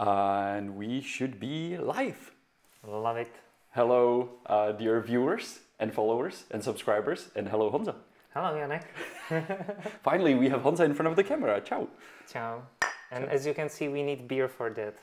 And we should be live. Love it. Hello, dear viewers and followers and subscribers, and hello, Honza. Hello, Janek. Finally, we have Honza in front of the camera. Ciao. Ciao. And as you can see, we need beer for that.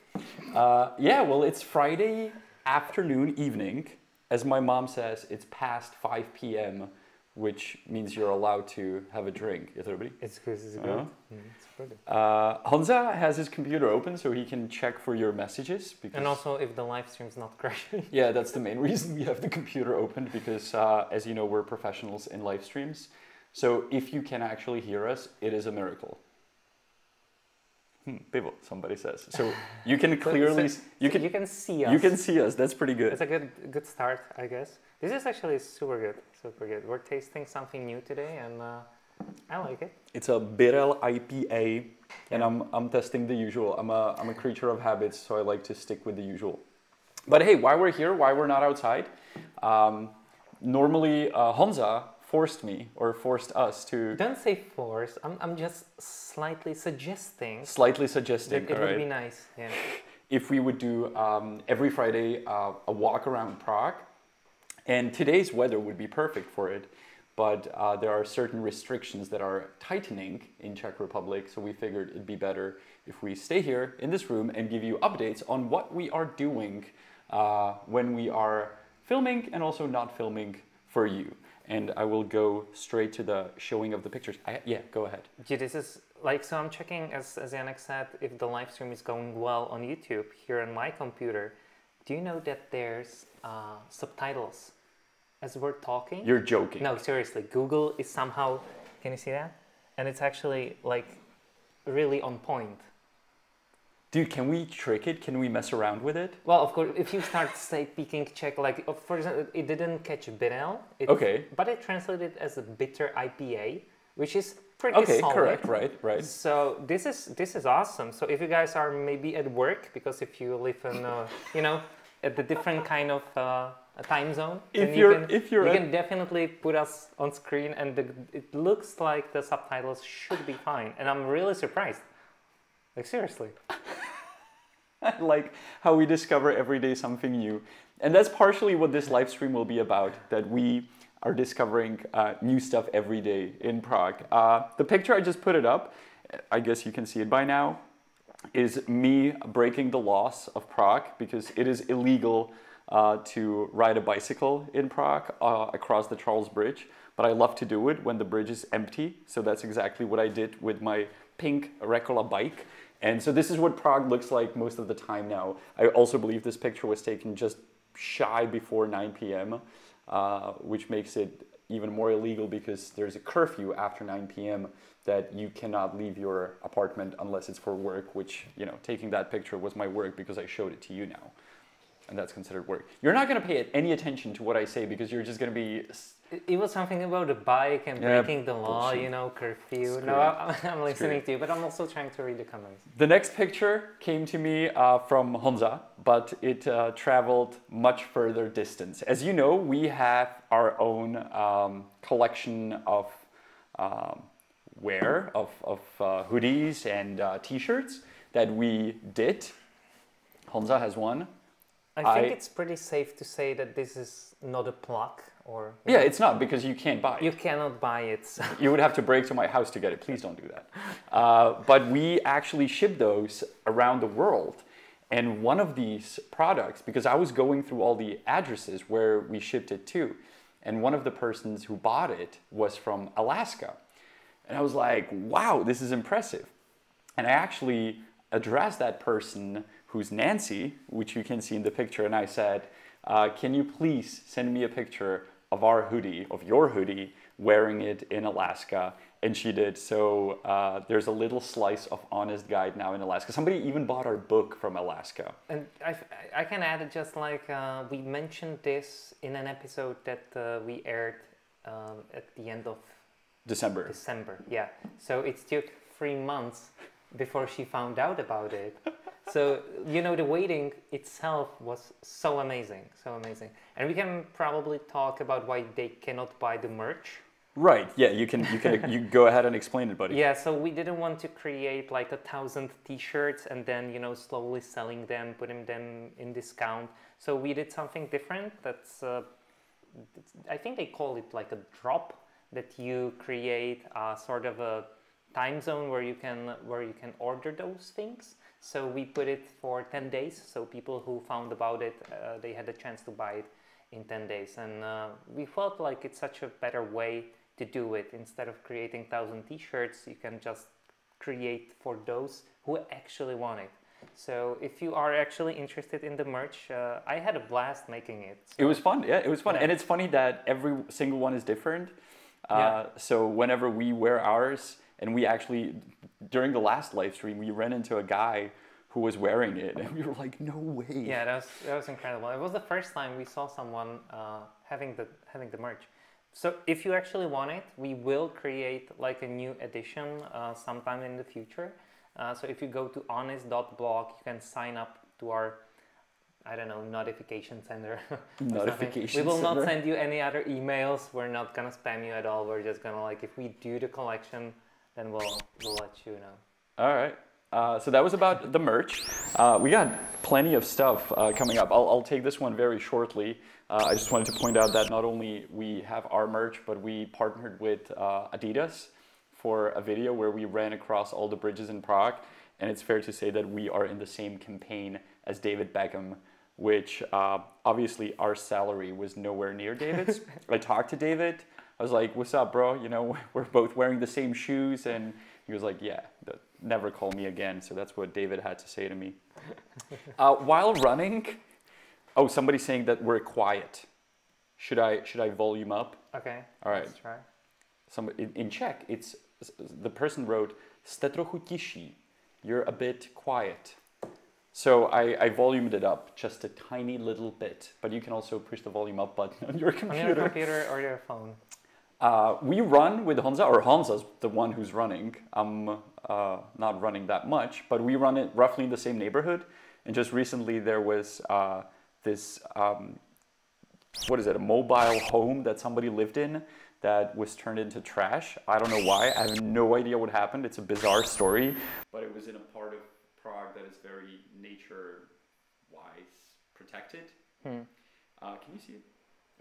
Yeah, well, it's Friday afternoon, evening. As my mom says, it's past 5 p.m., which means you're allowed to have a drink. Is everybody? It's good. It's good. It's good. Honza has his computer open so he can check for your messages. And also if the live stream's not crashing. Yeah, that's the main reason we have the computer open, because as you know, we're professionals in live streams. So if you can actually hear us, it is a miracle. People, somebody says. So you can clearly... you can see us. You can see us. That's pretty good. It's a good start, I guess. This is actually super good. Super good. We're tasting something new today, and I like it. It's a Birel IPA, and I'm testing the usual. I'm a creature of habits, so I like to stick with the usual. But hey, why we're here, why we're not outside? Normally, Honza forced me, or forced us to... Don't say force. I'm just slightly suggesting. Slightly suggesting, it would be nice, yeah. If we would do every Friday a walk around Prague. And today's weather would be perfect for it, but there are certain restrictions that are tightening in Czech Republic, so we figured it'd be better if we stay here in this room and give you updates on what we are doing when we are filming and also not filming for you. And I will go straight to the showing of the pictures. Yeah, go ahead. Yeah, this is like, so I'm checking, as Janek said, if the live stream is going well on YouTube here on my computer. Do you know that there's subtitles as we're talking? You're joking. No, seriously. Google is somehow, can you see that? And it's actually like really on point. Dude, can we trick it? Can we mess around with it? Well, of course, if you start speaking Czech, like, for example, it didn't catch Birel. Okay. But it translated as a bitter IPA, which is pretty solid. Okay, correct, right. So this is awesome. So if you guys are maybe at work, because if you live in, you know, at the different kind of time zone, you can definitely put us on screen, and it looks like the subtitles should be fine. And I'm really surprised. Like, seriously. I like how we discover every day something new. And that's partially what this live stream will be about, that we are discovering new stuff every day in Prague. The picture, I just put it up, I guess you can see it by now, is me breaking the laws of Prague, because it is illegal to ride a bicycle in Prague across the Charles Bridge. But I love to do it when the bridge is empty. So that's exactly what I did with my pink Recola bike. And so this is what Prague looks like most of the time now. I also believe this picture was taken just shy before 9 p.m., which makes it even more illegal because there's a curfew after 9 p.m. that you cannot leave your apartment unless it's for work, which, you know, taking that picture was my work because I showed it to you now. And that's considered work. You're not going to pay any attention to what I say because you're just going to be... It was something about a bike and breaking the law, you know, curfew. No, I'm listening to you, but I'm also trying to read the comments. The next picture came to me from Honza, but it traveled much further distance. As you know, we have our own collection of hoodies and t-shirts that we did. Honza has one. I think it's pretty safe to say that this is not a plug, or... Yeah, it's not, because you can't buy it. You cannot buy it. So. You would have to break to my house to get it. Please don't do that. But we actually ship those around the world. And one of these products, because I was going through all the addresses where we shipped it to, and one of the persons who bought it was from Alaska. And I was like, wow, this is impressive. And I actually addressed that person, who's Nancy, which you can see in the picture, and I said, can you please send me a picture of our hoodie, of your hoodie, wearing it in Alaska? And she did. So there's a little slice of honest guide now in Alaska. Somebody even bought our book from Alaska. And I can add it, just like we mentioned this in an episode that we aired at the end of December, yeah. So it took 3 months before she found out about it. So, you know, the waiting itself was so amazing, so amazing. And we can probably talk about why they cannot buy the merch Right. Yeah. You go ahead and explain it, buddy. Yeah. So we didn't want to create like 1,000 T-shirts and then slowly selling them, putting them in discount. So we did something different. That's I think they call it like a drop, that you create a sort of a time zone where you can order those things. So we put it for 10 days. So people who found about it, they had a chance to buy it in 10 days. And we felt like it's such a better way to do it. Instead of creating 1,000 T-shirts, you can just create for those who actually want it. So if you are actually interested in the merch, I had a blast making it. So. It was fun. Yeah, it was fun. Yeah. And it's funny that every single one is different. So whenever we wear ours, and we actually, during the last live stream, we ran into a guy who was wearing it, and we were like, no way. Yeah, that was incredible. It was the first time we saw someone having the merch. So if you actually want it, we will create like a new edition sometime in the future. So if you go to honest.blog, you can sign up to our, I don't know, notification center. Notification We will center. not send you any other emails. We're not gonna spam you at all. We're just gonna, like, if we do the collection, then we'll let you know. All right. So that was about the merch. We got plenty of stuff coming up. I'll take this one very shortly. I just wanted to point out that not only we have our merch, but we partnered with Adidas for a video where we ran across all the bridges in Prague. And it's fair to say that we are in the same campaign as David Beckham, which obviously our salary was nowhere near David's. I talked to David. I was like, what's up, bro? We're both wearing the same shoes. And he was like, yeah, never call me again. So that's what David had to say to me. While running, somebody's saying that we're quiet. Should I volume up? Okay. All right. Let's try. In Czech, the person wrote, "Jste trochu tiší." You're a bit quiet. So I volumed it up just a tiny little bit, but you can also push the volume up button on your computer. On your computer or your phone. We run with Honza, or Honza's the one who's running. I'm not running that much, but we run it roughly in the same neighborhood. And just recently there was this, what is it, a mobile home that somebody lived in that was turned into trash. I don't know why. I have no idea what happened. It's a bizarre story. But it was in a part of Prague that is very nature-wise protected. Can you see it?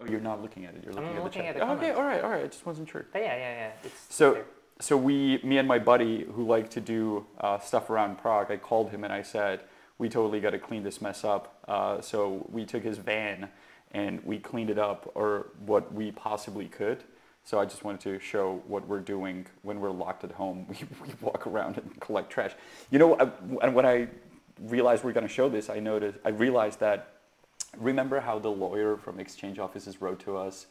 Oh, you're not looking at it. You're looking at the chat. Okay, all right. I just wasn't sure. But yeah. So me and my buddy who like to do stuff around Prague, I called him and I said, we totally got to clean this mess up. So we took his van and we cleaned it up, or what we possibly could. So I just wanted to show what we're doing when we're locked at home. We walk around and collect trash. And when I realized we're going to show this, I realized that, remember how the lawyer from exchange offices wrote to us,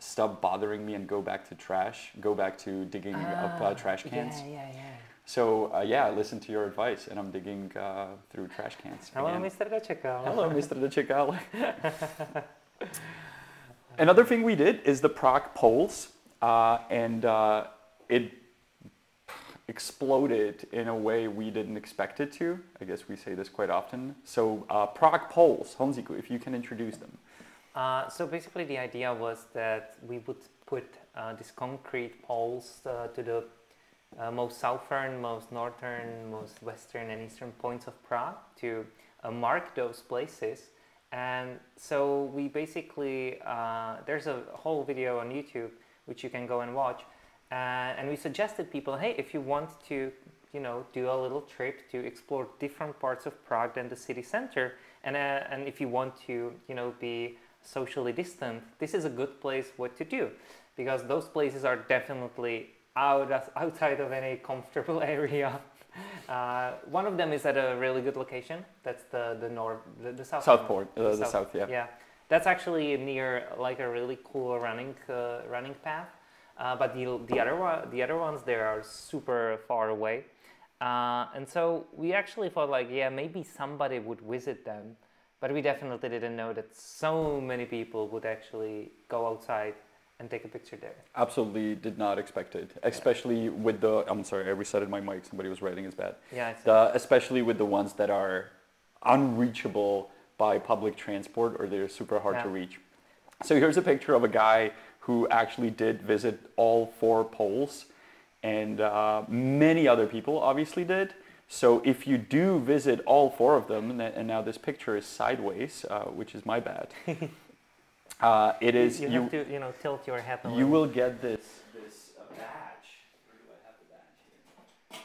stop bothering me and go back to digging up trash cans? Yeah. So I listened to your advice and I'm digging through trash cans. Hello, again. Mr. Dočekal. Hello, Mr. Dočekal. Another thing we did is the Prague polls, and it exploded in a way we didn't expect it to. I guess we say this quite often. So Prague polls, Honziku, if you can introduce them. So basically the idea was that we would put these concrete poles to the most southern, most northern, most western and eastern points of Prague to mark those places. And so we basically, there's a whole video on YouTube which you can go and watch. And we suggested people, hey, if you want to, do a little trip to explore different parts of Prague than the city center, and if you want to, be socially distant, this is a good place what to do, because those places are definitely outside of any comfortable area. One of them is at a really good location. That's the south. Southport, the south, yeah. Yeah, that's actually near like a really cool running path. But the other ones there are super far away, and so we actually thought like, yeah, maybe somebody would visit them, but we definitely didn't know that so many people would actually go outside and take a picture there. Absolutely did not expect it, especially with the, I'm sorry, I resetted my mic, somebody was writing as bad. Yeah, especially with the ones that are unreachable by public transport, or they're super hard to reach. So here's a picture of a guy who actually did visit all 4 poles, and many other people obviously did. So if you do visit all 4 of them, and now this picture is sideways, which is my bad. It is you have to, you know, tilt your head a little. You will get this badge. Where do I have the badge here?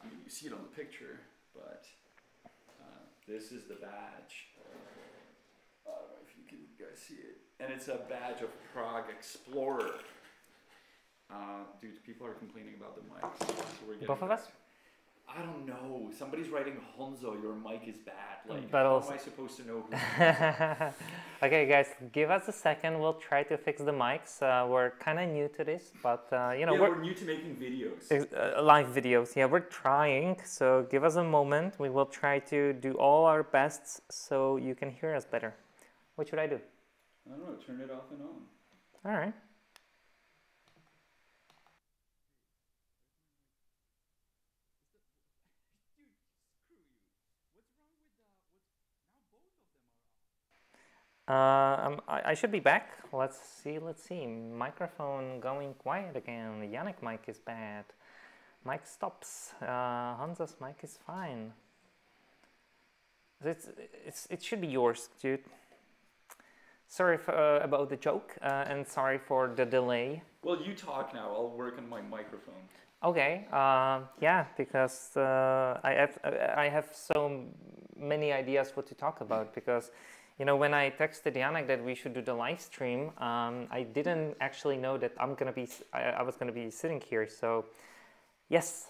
I mean, you see it on the picture, but this is the badge. I don't know if you guys see it, and it's a badge of Prague Explorer. Dude, people are complaining about the mics. So both of us? I don't know. Somebody's writing, Honzo, your mic is bad. Like, but how also... am I supposed to know who? Okay, guys, give us a second. We'll try to fix the mics. We're kind of new to this, but you know, we're new to making videos. Live videos. Yeah, we're trying. So give us a moment. We will try to do all our best so you can hear us better. What should I do? I don't know. Turn it off and on. All right. I should be back. Let's see. Microphone going quiet again. Janek mic is bad. Mic stops. Hanza's mic is fine. It should be yours, dude. Sorry about the joke, and sorry for the delay. Well, you talk now. I'll work on my microphone. Okay. Yeah, because I have so many ideas what to talk about, because you know, when I texted Janek that we should do the live stream, I didn't actually know that I was gonna be sitting here. So, yes,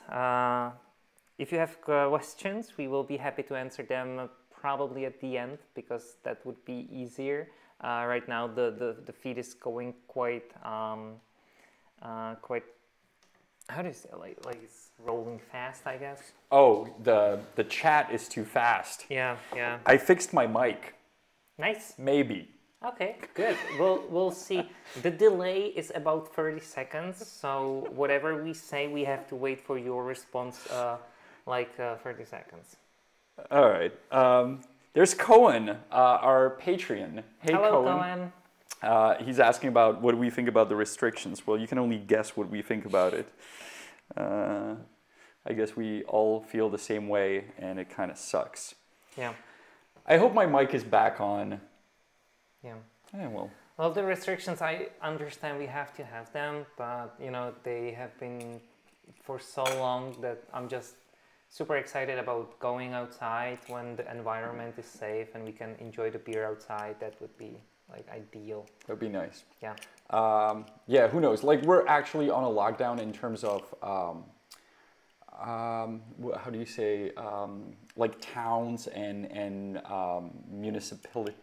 if you have questions, we will be happy to answer them probably at the end, because that would be easier. Right now, the feed is going quite how do you say, like it's rolling fast, I guess. Oh, the chat is too fast. Yeah. I fixed my mic. Nice. Maybe. Okay, good. We'll see. The delay is about 30 seconds, so whatever we say, we have to wait for your response, 30 seconds. All right. There's Cohen, our Patreon. Hey, hello, Cohen. He's asking about what we think about the restrictions. Well, you can only guess what we think about it. I guess we all feel the same way, and it kind of sucks. Yeah. I hope my mic is back on. Yeah. Yeah, well, the restrictions, I understand we have to have them, but you know, they have been for so long that I'm just super excited about going outside when the environment is safe and we can enjoy the beer outside. That would be like ideal. That would be nice. Yeah. Yeah, who knows? Like, we're actually on a lockdown in terms of how do you say, like towns and municipality.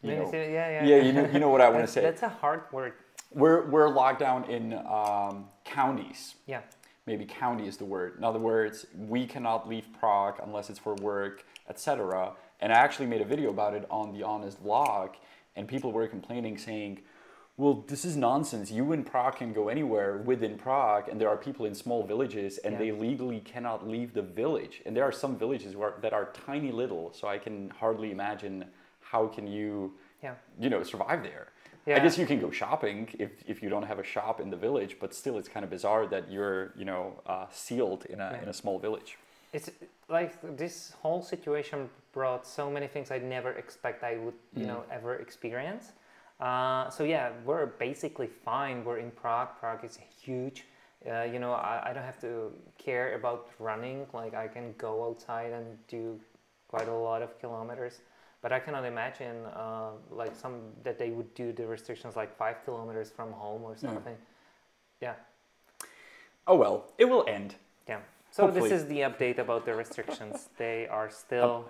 Yeah, you know what I want to say. That's a hard word. We're locked down in counties. Yeah. Maybe county is the word. In other words, we cannot leave Prague unless it's for work, etc. And I actually made a video about it on the Honest vlog, and people were complaining, saying, well, this is nonsense. You in Prague can go anywhere within Prague, and there are people in small villages, and they legally cannot leave the village. And there are some villages that are tiny little, so I can hardly imagine how can you, survive there. Yeah. I guess you can go shopping if you don't have a shop in the village, but still it's kind of bizarre that you're, sealed in a small village. It's like this whole situation brought so many things I never expect I would, ever experience. So yeah, we're basically fine. We're in Prague. Prague is huge. I don't have to care about running. Like, I can go outside and do quite a lot of kilometers. But I cannot imagine that they would do the restrictions like 5 kilometers from home or something. Yeah. Oh well, it will end. Yeah. So hopefully. This is the update about the restrictions. They are still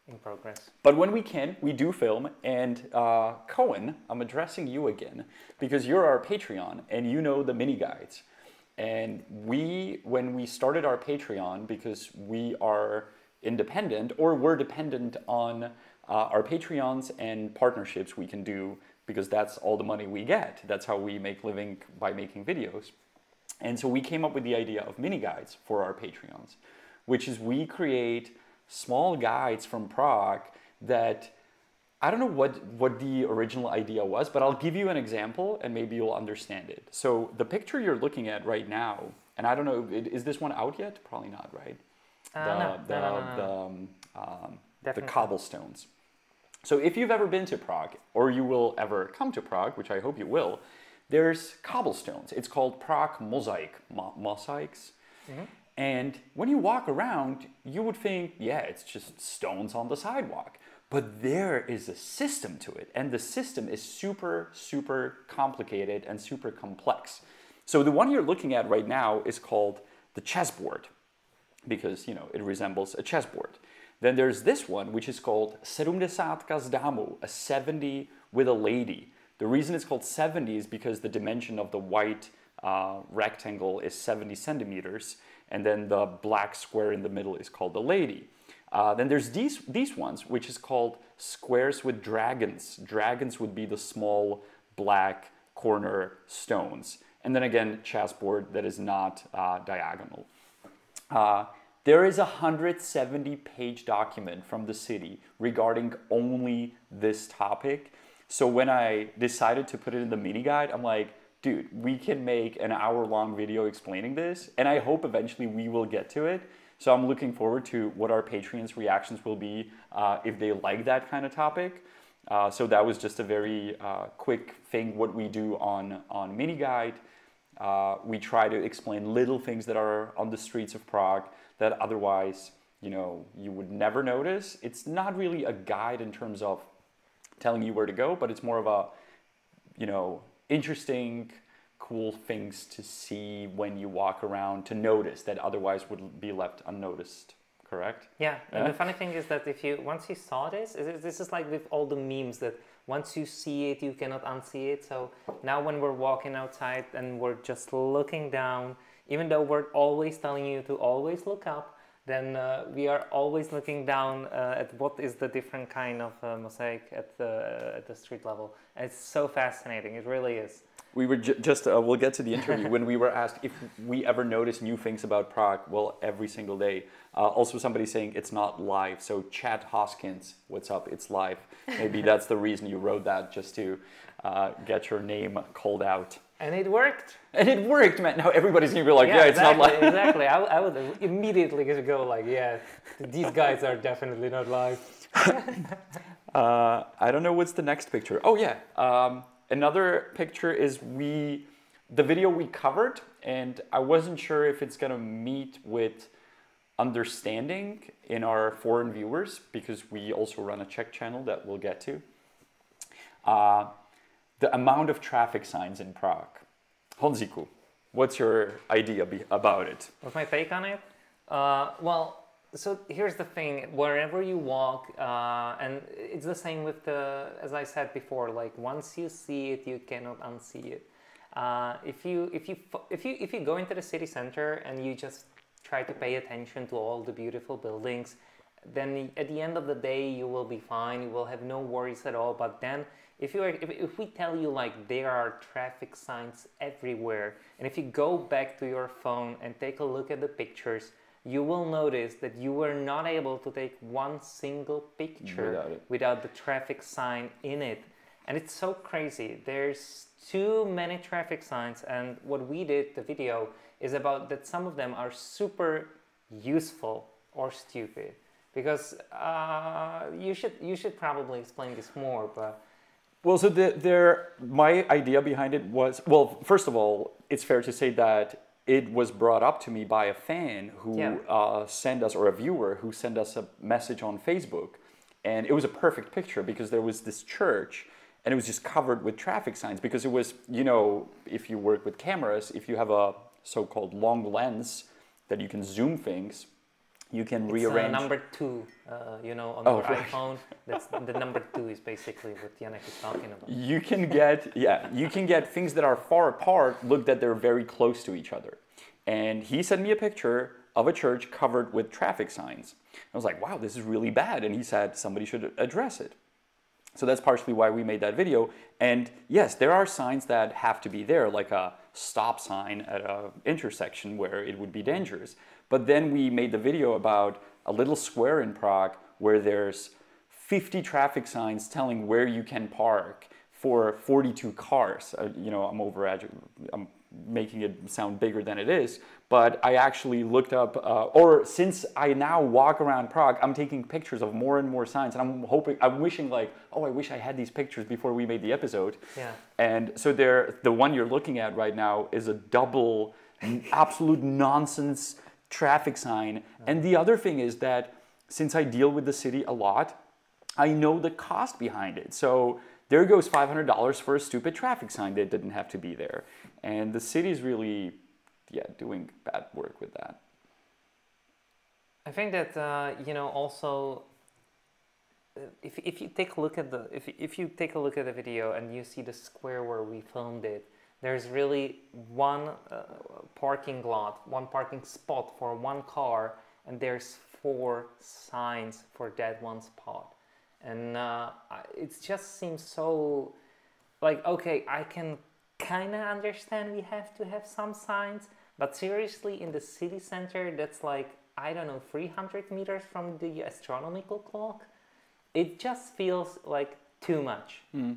in progress. But when we can, we do film. And Cohen, I'm addressing you again because you're our Patreon and you know the mini guides. And when we started our Patreon, because we are independent or we're dependent on our Patreons and partnerships we can do, because that's all the money we get. That's how we make living, by making videos. And so we came up with the idea of mini guides for our Patreons, which is we create small guides from Prague that I don't know what the original idea was, but I'll give you an example and maybe you'll understand it. So the picture you're looking at right now, and I don't know, is this one out yet? Probably not, right? No. The cobblestones. So if you've ever been to Prague, or you will ever come to Prague, which I hope you will, there's cobblestones. It's called Prague mosaics. Mm-hmm. And when you walk around, you would think, yeah, it's just stones on the sidewalk. But there is a system to it, and the system is super, super complicated and super complex. So the one you're looking at right now is called the chessboard, because, you know, it resembles a chessboard. Then there's this one, which is called 70 z dámu, a 70 with a lady. The reason it's called 70 is because the dimension of the white rectangle is 70 centimeters, and then the black square in the middle is called the lady. Then there's these ones, which is called squares with dragons. Dragons would be the small black corner stones. And then again, chessboard that is not diagonal. There is a 170-page document from the city regarding only this topic. So when I decided to put it in the mini guide, I'm like, dude, we can make an hour-long video explaining this, and I hope eventually we will get to it. So I'm looking forward to what our Patreons' reactions will be if they like that kind of topic. So that was just a very quick thing, what we do on Mini Guide. We try to explain little things that are on the streets of Prague that otherwise, you know, you would never notice. It's not really a guide in terms of telling you where to go, but it's more of a, you know, interesting, cool things to see when you walk around, to notice that otherwise would be left unnoticed, correct? Yeah, and the funny thing is that once you saw this is like with all the memes that once you see it, you cannot unsee it. So now when we're walking outside and we're just looking down, even though we're always telling you to always look up, then we are always looking down at what is the different kind of mosaic at the street level. And it's so fascinating, it really is. We were we'll get to the interview, when we were asked if we ever notice new things about Prague. Well, every single day. Also somebody saying it's not live. So Chad Hoskins, what's up? It's live. Maybe that's the reason you wrote that, just to get your name called out. And it worked. And it worked, man. Now everybody's gonna be like, yeah, exactly, it's not live. Exactly. I would immediately go like, yeah, these guys are definitely not live. I don't know what's the next picture. Oh yeah. Another picture is the video we covered, and I wasn't sure if it's gonna meet with understanding in our foreign viewers, because we also run a Czech channel that we'll get to. The amount of traffic signs in Prague. Honziku, what's your idea about it? What's my take on it? Well, so here's the thing, wherever you walk, and it's the same with as I said before, like once you see it, you cannot unsee it. If you go into the city center and you just try to pay attention to all the beautiful buildings, then at the end of the day you will be fine, you will have no worries at all. But then if we tell you like there are traffic signs everywhere, and if you go back to your phone and take a look at the pictures, you will notice that you were not able to take one single picture without the traffic sign in it. And it's so crazy. There's too many traffic signs, and what we did, the video, is about that some of them are super useful or stupid. Because you should probably explain this more, but... Well, so my idea behind it was, well, first of all, it's fair to say that it was brought up to me by a fan who sent us, or a viewer who sent us a message on Facebook. And it was a perfect picture because there was this church and it was just covered with traffic signs, because it was, you know, if you work with cameras, if you have a so-called long lens that you can zoom things, you can rearrange. Number 2, you know, on your iPhone. That's the number 2 is basically what Janek is talking about. You can get, you can get things that are far apart, look that they're very close to each other. And he sent me a picture of a church covered with traffic signs. I was like, wow, this is really bad. And he said somebody should address it. So that's partially why we made that video. And yes, there are signs that have to be there, like a stop sign at an intersection where it would be dangerous. But then we made the video about a little square in Prague where there's 50 traffic signs telling where you can park for 42 cars. You know, I'm making it sound bigger than it is, but I actually looked up, or since I now walk around Prague, I'm taking pictures of more and more signs, and I'm wishing like, oh, I wish I had these pictures before we made the episode. Yeah. And so the one you're looking at right now is a double, absolute nonsense traffic sign. And the other thing is that since I deal with the city a lot, I know the cost behind it. So there goes $500 for a stupid traffic sign that didn't have to be there. And the city's really, doing bad work with that. I think that you know, also, if you take a look at if you take a look at the video and you see the square where we filmed it, there's really one parking lot, one parking spot for one car, and there's 4 signs for that one spot. And it just seems so like, okay, I can kind of understand we have to have some signs, but seriously, in the city center, that's like, I don't know, 300 meters from the astronomical clock. It just feels like too much. Mm.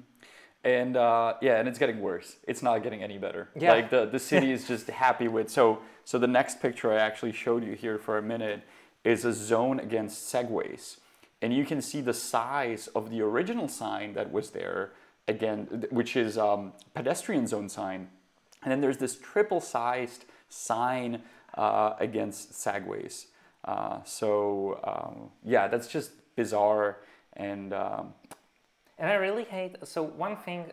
And and it's getting worse. It's not getting any better. Yeah. Like the city is just happy with, so the next picture I actually showed you here for a minute is a zone against segways. And you can see the size of the original sign that was there, again, which is pedestrian zone sign. And then there's this triple-sized sign against segways. That's just bizarre. And I really hate, so one thing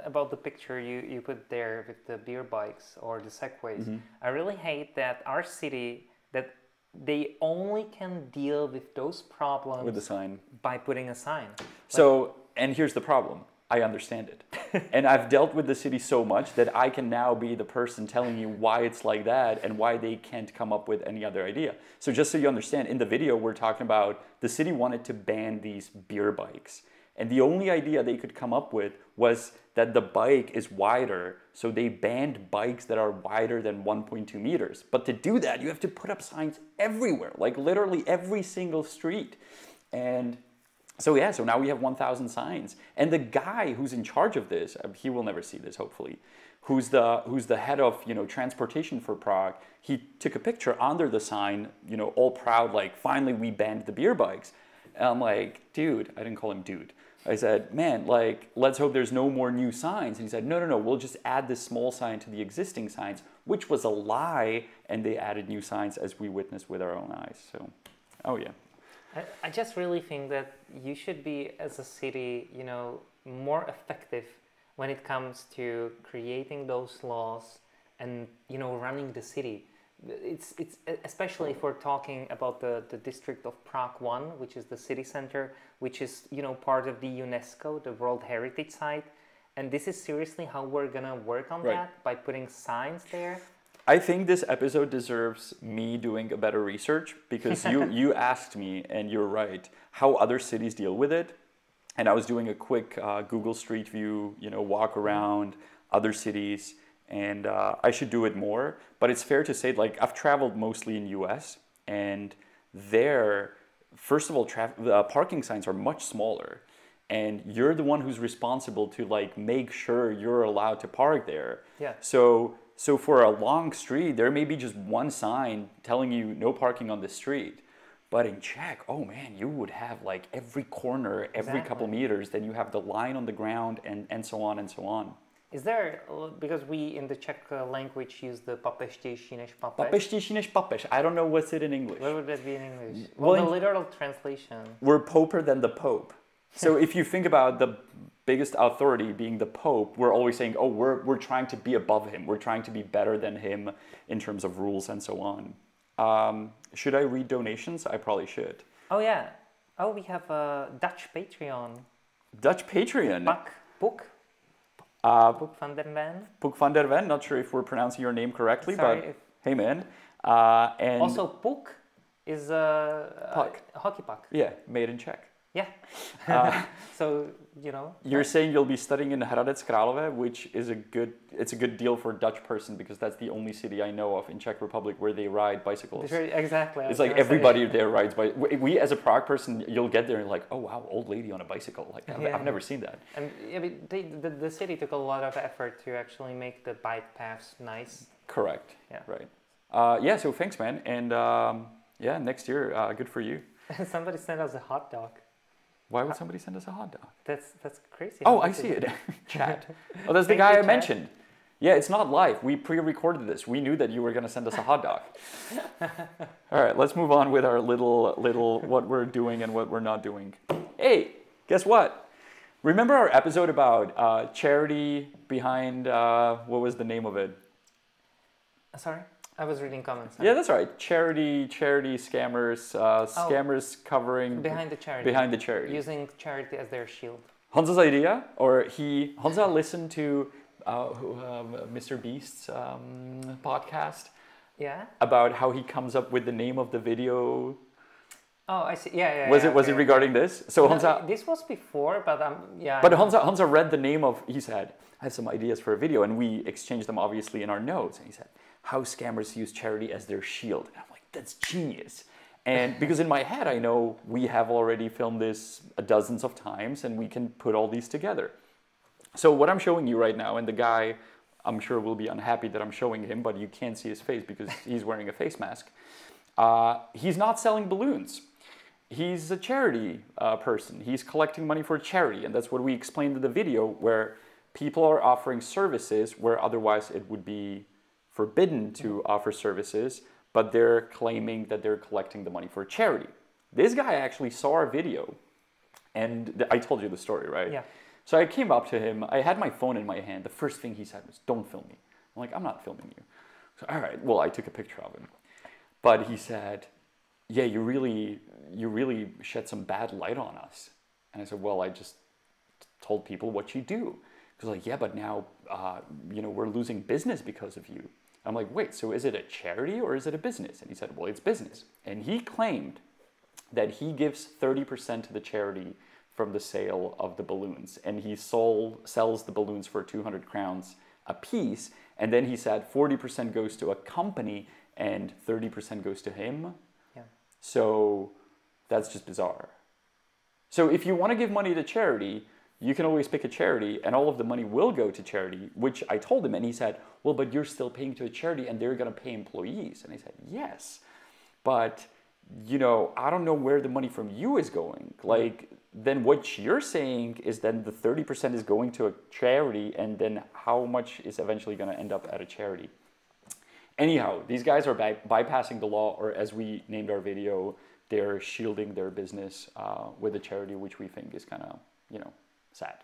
about the picture you put there with the beer bikes or the segways, mm-hmm. I really hate that our city, that they only can deal with those problems with the sign by putting a sign. So, and here's the problem. I understand it. And I've dealt with the city so much that I can now be the person telling you why it's like that and why they can't come up with any other idea. So just so you understand, in the video we're talking about the city wanted to ban these beer bikes. And the only idea they could come up with was that the bike is wider, so they banned bikes that are wider than 1.2 meters. But to do that, you have to put up signs everywhere, like literally every single street. And so now we have 1,000 signs. And the guy who's in charge of this, he will never see this, hopefully, who's the head of, transportation for Prague, he took a picture under the sign, all proud, like, finally we banned the beer bikes. And I'm like, dude, I didn't call him dude. I said, man, like, let's hope there's no more new signs. And he said, no, we'll just add this small sign to the existing signs, which was a lie. And they added new signs as we witnessed with our own eyes. So, oh yeah. I just really think that you should be, as a city, more effective when it comes to creating those laws and, running the city. It's especially if we're talking about the district of Prague 1, which is the city center, which is, part of the UNESCO, the World Heritage Site. And this is seriously how we're going to work on that, by putting signs there. I think this episode deserves me doing a better research, because you asked me, and you're right, how other cities deal with it. And I was doing a quick Google Street View, walk around other cities, and I should do it more. But it's fair to say, like, I've traveled mostly in US, and there, first of all, the parking signs are much smaller. And you're the one who's responsible to, like, make sure you're allowed to park there. Yeah. So for a long street, there may be just one sign telling you no parking on the street. But in Czech, oh man, you would have like every corner, every couple meters, then you have the line on the ground and so on and so on. Is there, because we in the Czech language use the papeštější než papež. Papeštější než papež. I don't know what's it in English. What would that be in English? Well, the literal translation. We're poper than the Pope. So if you think about the biggest authority being the Pope, we're always saying, oh, we're trying to be above him. We're trying to be better than him in terms of rules and so on. Should I read donations? I probably should. Oh, yeah. Oh, we have a Dutch Patreon. Dutch Patreon? Puk van der Ven. Puk van der Ven. Not sure if we're pronouncing your name correctly, but hey, man. And also, Puk is a puck. hockey puck. Yeah, made in Czech. Yeah. So, you know. You're saying you'll be studying in Hradec Králové, which is a good deal for a Dutch person because that's the only city I know of in Czech Republic where they ride bicycles. Exactly. It's like everybody there rides bicycles. We as a Prague person, you'll get there and like, oh wow, old lady on a bicycle. Like I've never seen that. And I mean, the city took a lot of effort to actually make the bike paths nice. Correct. Yeah. Right. So thanks, man. And next year, good for you. Somebody sent us a hot dog. Why would somebody send us a hot dog? That's crazy. Oh, I see it. Chat. Oh, that's the guy I mentioned. Yeah, it's not live. We pre-recorded this. We knew that you were going to send us a hot dog. All right, let's move on with our little what we're doing and what we're not doing. Hey, guess what? Remember our episode about charity behind, what was the name of it? Sorry? I was reading comments. Yeah, that's right. Charity scammers, scammers covering behind the charity. Using charity as their shield. Hanza's idea, or Hanza listened to Mr. Beast's podcast. Yeah. About how he comes up with the name of the video. Oh, I see. Yeah. Was it regarding this? So no, Hanza. This was before, but yeah. But Hanza read the name of. He said, "I have some ideas for a video," and we exchanged them obviously in our notes. And he said, how scammers use charity as their shield. And I'm like, that's genius. And because in my head, I know we have already filmed this dozens of times and we can put all these together. So what I'm showing you right now, and the guy, I'm sure will be unhappy that I'm showing him, but you can't see his face because he's wearing a face mask. He's not selling balloons. He's a charity person. He's collecting money for charity. And that's what we explained in the video, where people are offering services where otherwise it would be forbidden to offer services, but they're claiming that they're collecting the money for charity. This guy actually saw our video, and I told you the story, right? Yeah. So I came up to him, I had my phone in my hand, the first thing he said was, don't film me. I'm like, I'm not filming you. So, all right, well, I took a picture of him. But he said, yeah, you really shed some bad light on us. And I said, well, I just told people what you do. He was like, yeah, but now, we're losing business because of you. I'm like, wait, so is it a charity or is it a business? And he said, well, it's business. And he claimed that he gives 30% to the charity from the sale of the balloons. And he sells the balloons for 200 crowns a piece. And then he said 40% goes to a company and 30% goes to him. Yeah. So that's just bizarre. So if you want to give money to charity, you can always pick a charity and all of the money will go to charity, which I told him. And he said, well, but you're still paying to a charity and they're going to pay employees. And I said, yes, but I don't know where the money from you is going. Like, then what you're saying is then the 30% is going to a charity and then how much is eventually going to end up at a charity. Anyhow, these guys are bypassing the law, or as we named our video, they're shielding their business with a charity, which we think is kind of, sad.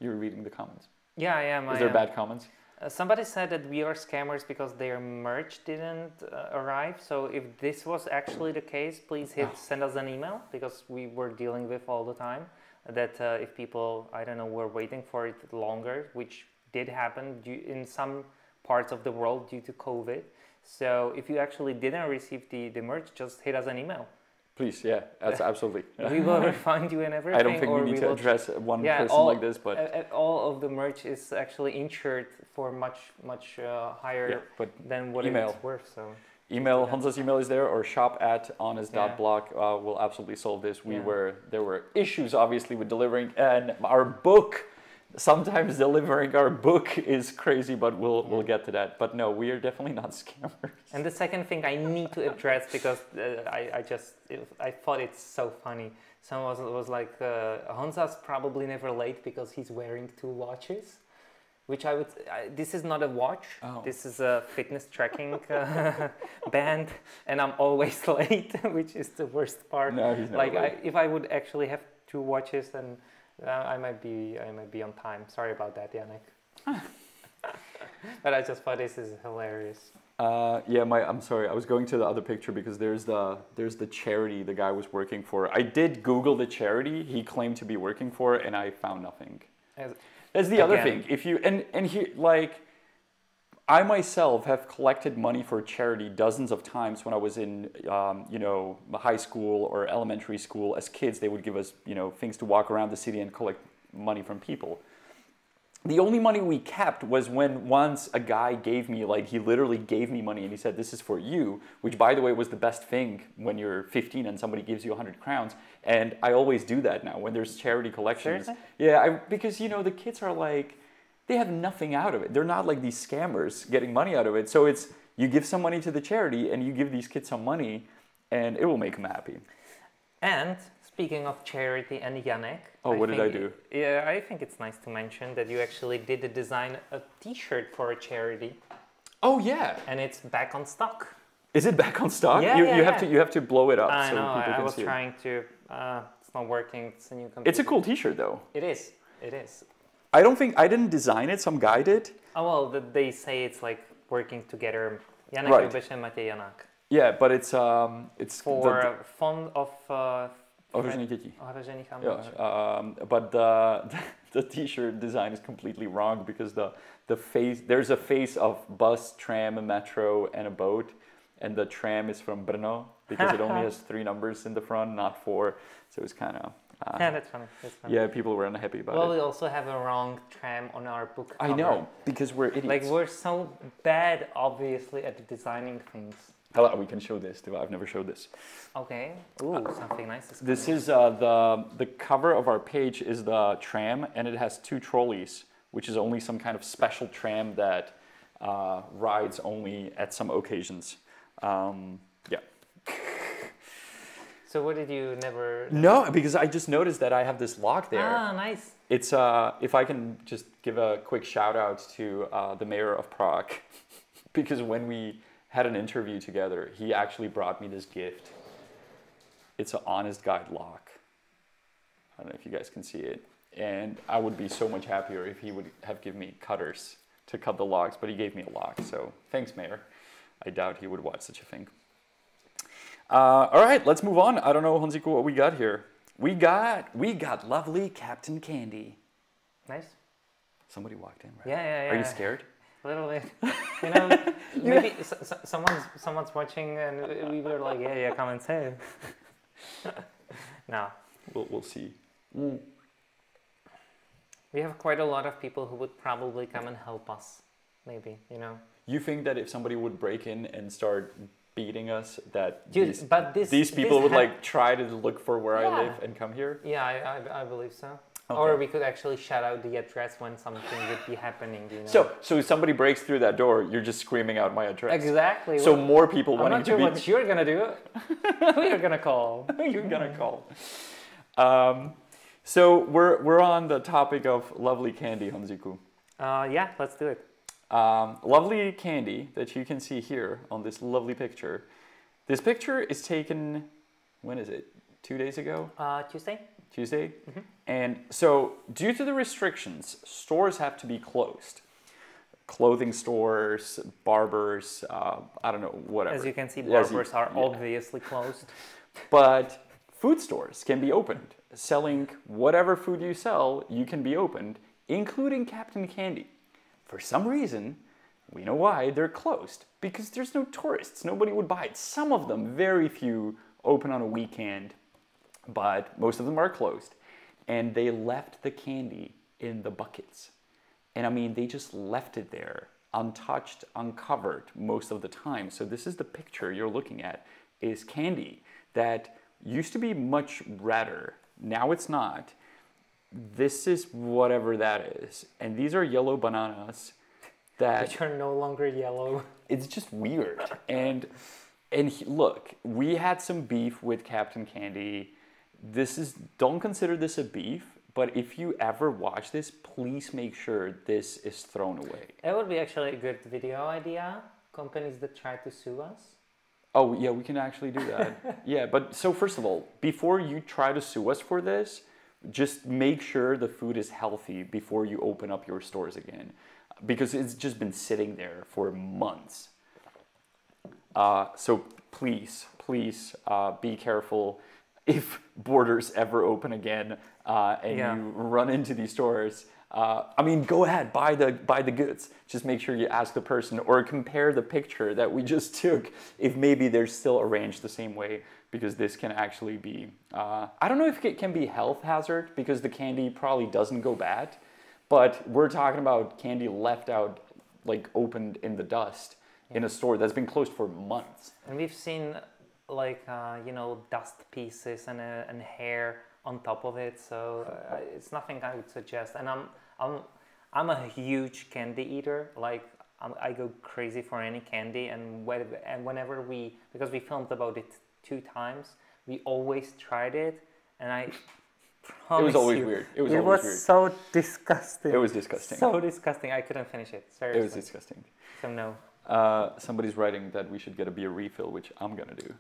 You're reading the comments. Yeah, I am. Is there bad comments? Somebody said that we are scammers because their merch didn't arrive. So if this was actually the case, please send us an email, because we were dealing with all the time that if people, were waiting for it longer, which did happen in some parts of the world due to COVID. So if you actually didn't receive the merch, just hit us an email. Please, yeah, that's absolutely. We will refund you and everything. I don't think we need to address one person like this, but all of the merch is actually insured for much higher than what it's worth. So email, Hanza's email is there, or shop@honest.blog will absolutely solve this. There were issues obviously with delivering, and our book. Sometimes delivering our book is crazy, but we'll get to that. But no, we are definitely not scammers. And the second thing I need to address, because I thought it's so funny. Someone was like, Hanza's probably never late because he's wearing 2 watches, which this is not a watch. Oh. This is a fitness tracking band, and I'm always late, which is the worst part. No, he's never late. If I would actually have 2 watches, then I might be on time. Sorry about that, Janek. But I just thought this is hilarious. I'm sorry. I was going to the other picture because there's the charity the guy was working for. I did Google the charity he claimed to be working for, and I found nothing. That's the other thing. If you and he, like, I myself have collected money for charity dozens of times when I was in, high school or elementary school. As kids, they would give us, things to walk around the city and collect money from people. The only money we kept was when once a guy gave me, he literally gave me money and he said, this is for you, which by the way was the best thing when you're 15 and somebody gives you 100 crowns. And I always do that now when there's charity collections. Seriously? Yeah, because, the kids are they have nothing out of it. They're not like these scammers getting money out of it. So it's, you give some money to the charity and you give these kids some money and it will make them happy. And speaking of charity and Janek. What did I do? Yeah, I think it's nice to mention that you actually did design a t-shirt for a charity. Oh yeah. And it's back on stock. Is it back on stock? Yeah, you have to blow it up I so know, people I can was see trying to, it's not working, it's a new computer. It's a cool t-shirt though. It is, it is. I didn't design it, some guy did. Oh well, they say it's like working together, Janek Rubeš and Matej Janák. Yeah, but it's for fond of ohrožených dětí. ohrožených a Yeah, but the t-shirt design is completely wrong because the face, there's a face of bus, tram, a metro, and a boat, and the tram is from Brno because it only has 3 numbers in the front, not 4. So it's kind of. Yeah, that's funny. Yeah, people were unhappy about it. Well, we also have a wrong tram on our book cover. I know, because we're idiots. We're so bad, obviously, at designing things. Hello, we can show this too. I've never showed this. Okay. Ooh, something nice is coming. This is the cover of our page is the tram, and it has 2 trolleys, which is only some kind of special tram that rides only at some occasions. Yeah. So what did you never... No, because I just noticed that I have this lock there. Ah, nice. It's if I can just give a quick shout out to the mayor of Prague, because when we had an interview together, he actually brought me this gift. It's an honest guide lock. I don't know if you guys can see it. And I would be so much happier if he would have given me cutters to cut the locks, but he gave me a lock. So thanks, mayor. I doubt he would watch such a thing. All right, let's move on. I don't know, Honziku, what we got here. We got lovely Captain Candy. Nice. Somebody walked in, right? Yeah. Are you scared? A little bit. Maybe someone's watching and we were like, yeah, come and say. No. We'll see. We have quite a lot of people who would probably come and help us. Maybe, You think that if somebody would break in and start beating us, that these people would try to look for where I live and come here? Yeah, I believe so. Okay. Or we could actually shout out the address when something would be happening. So if somebody breaks through that door, you're just screaming out my address. Exactly. So more people wanting to be... I'm not sure what you're gonna do. Who you're gonna call? Who you're gonna call? So we're on the topic of lovely candy, Honziku. Yeah, let's do it. Lovely candy that you can see here on this lovely picture. This picture is taken, when is it? 2 days ago? Tuesday. Mm-hmm. And so due to the restrictions, stores have to be closed. Clothing stores, barbers, I don't know, whatever. As you can see, barbers are obviously closed. But food stores can be opened. Selling whatever food you sell, you can be opened, including Captain Candy. For some reason, we know why, they're closed. Because there's no tourists, nobody would buy it. Some of them, very few, open on a weekend, but most of them are closed. And they left the candy in the buckets. And I mean, they just left it there, untouched, uncovered most of the time. So this is the picture you're looking at, is candy that used to be much redder. Now it's not. This is whatever that is. And these are yellow bananas that... Which are no longer yellow. It's just weird. And look, we had some beef with Captain Candy. Don't consider this a beef, but if you ever watch this, please make sure this is thrown away. It would be actually a good video idea. Companies that try to sue us. Oh, yeah, we can actually do that. Yeah, but so first of all, before you try to sue us for this, just make sure the food is healthy before you open up your stores again. Because it's just been sitting there for months. So please be careful if borders ever open again and you run into these stores. I mean, go ahead, buy the goods. Just make sure you ask the person or compare the picture that we just took if maybe they're still arranged the same way, because this can actually be, I don't know if it can be health hazard because the candy probably doesn't go bad, but we're talking about candy left out, like opened in the dust in a store that's been closed for months. And we've seen like, you know, dust pieces and hair on top of it, so it's nothing I would suggest. And I'm a huge candy eater. Like I go crazy for any candy, and whenever because we filmed about it 2 times, we always tried it, and I promise it was always you, weird. It was always weird. So disgusting. It was disgusting. So disgusting. I couldn't finish it. Seriously. It was disgusting. So no. Somebody's writing that we should get a beer refill, which I'm gonna do.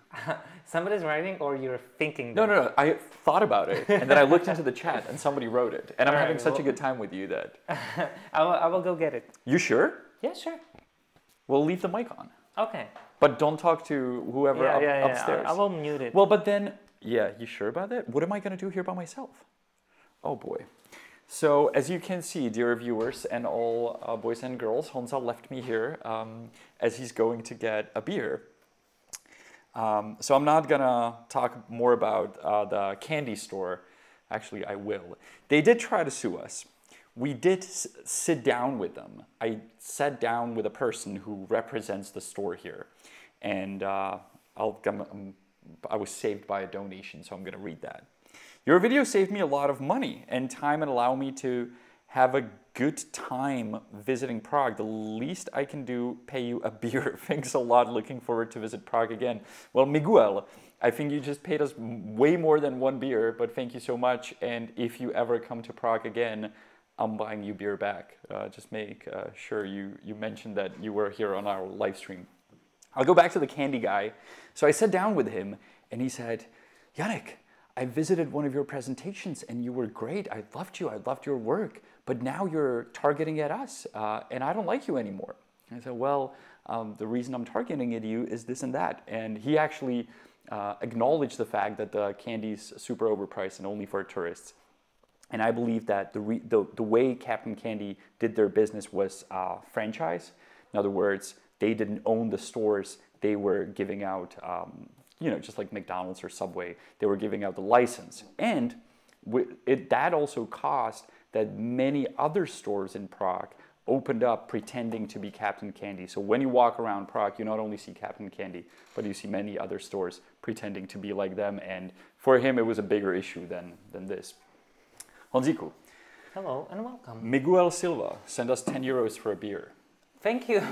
Somebody's writing, or you're thinking? No. I thought about it, and then I looked into the chat, and somebody wrote it. And I'm having such a good time with you that I will go get it. You sure? Yeah, sure. We'll leave the mic on. Okay. But don't talk to whoever upstairs. I will mute it. Well, but then, yeah, you sure about that? What am I gonna do here by myself? Oh boy. So, as you can see, dear viewers and all boys and girls, Honza left me here as he's going to get a beer. So I'm not gonna talk more about the candy store. Actually, I will. They did try to sue us. We did sit down with them. I sat down with a person who represents the store here. And I was saved by a donation, so I'm gonna read that. Your video saved me a lot of money and time and allow me to have a good time visiting Prague. The least I can do, pay you a beer. Thanks a lot. Looking forward to visit Prague again. Well, Miguel, I think you just paid us way more than 1 beer, but thank you so much. And if you ever come to Prague again, I'm buying you beer back. Just make sure you mentioned that you were here on our live stream. I'll go back to the candy guy. So I sat down with him and he said, Janek, I visited one of your presentations and you were great. I loved you. I loved your work. But now you're targeting at us and I don't like you anymore. And I said, well, the reason I'm targeting at you is this and that. And he actually acknowledged the fact that the candy's super overpriced and only for tourists. And I believe that the way Captain Candy did their business was franchise. In other words, they didn't own the stores. They were giving out you know, just like McDonald's or Subway, they were giving out the license. And that also caused that many other stores in Prague opened up pretending to be Captain Candy. So when you walk around Prague, you not only see Captain Candy, but you see many other stores pretending to be like them. And for him, it was a bigger issue than this. Honziku. Hello and welcome. Miguel Silva sent us 10 euros for a beer. Thank you.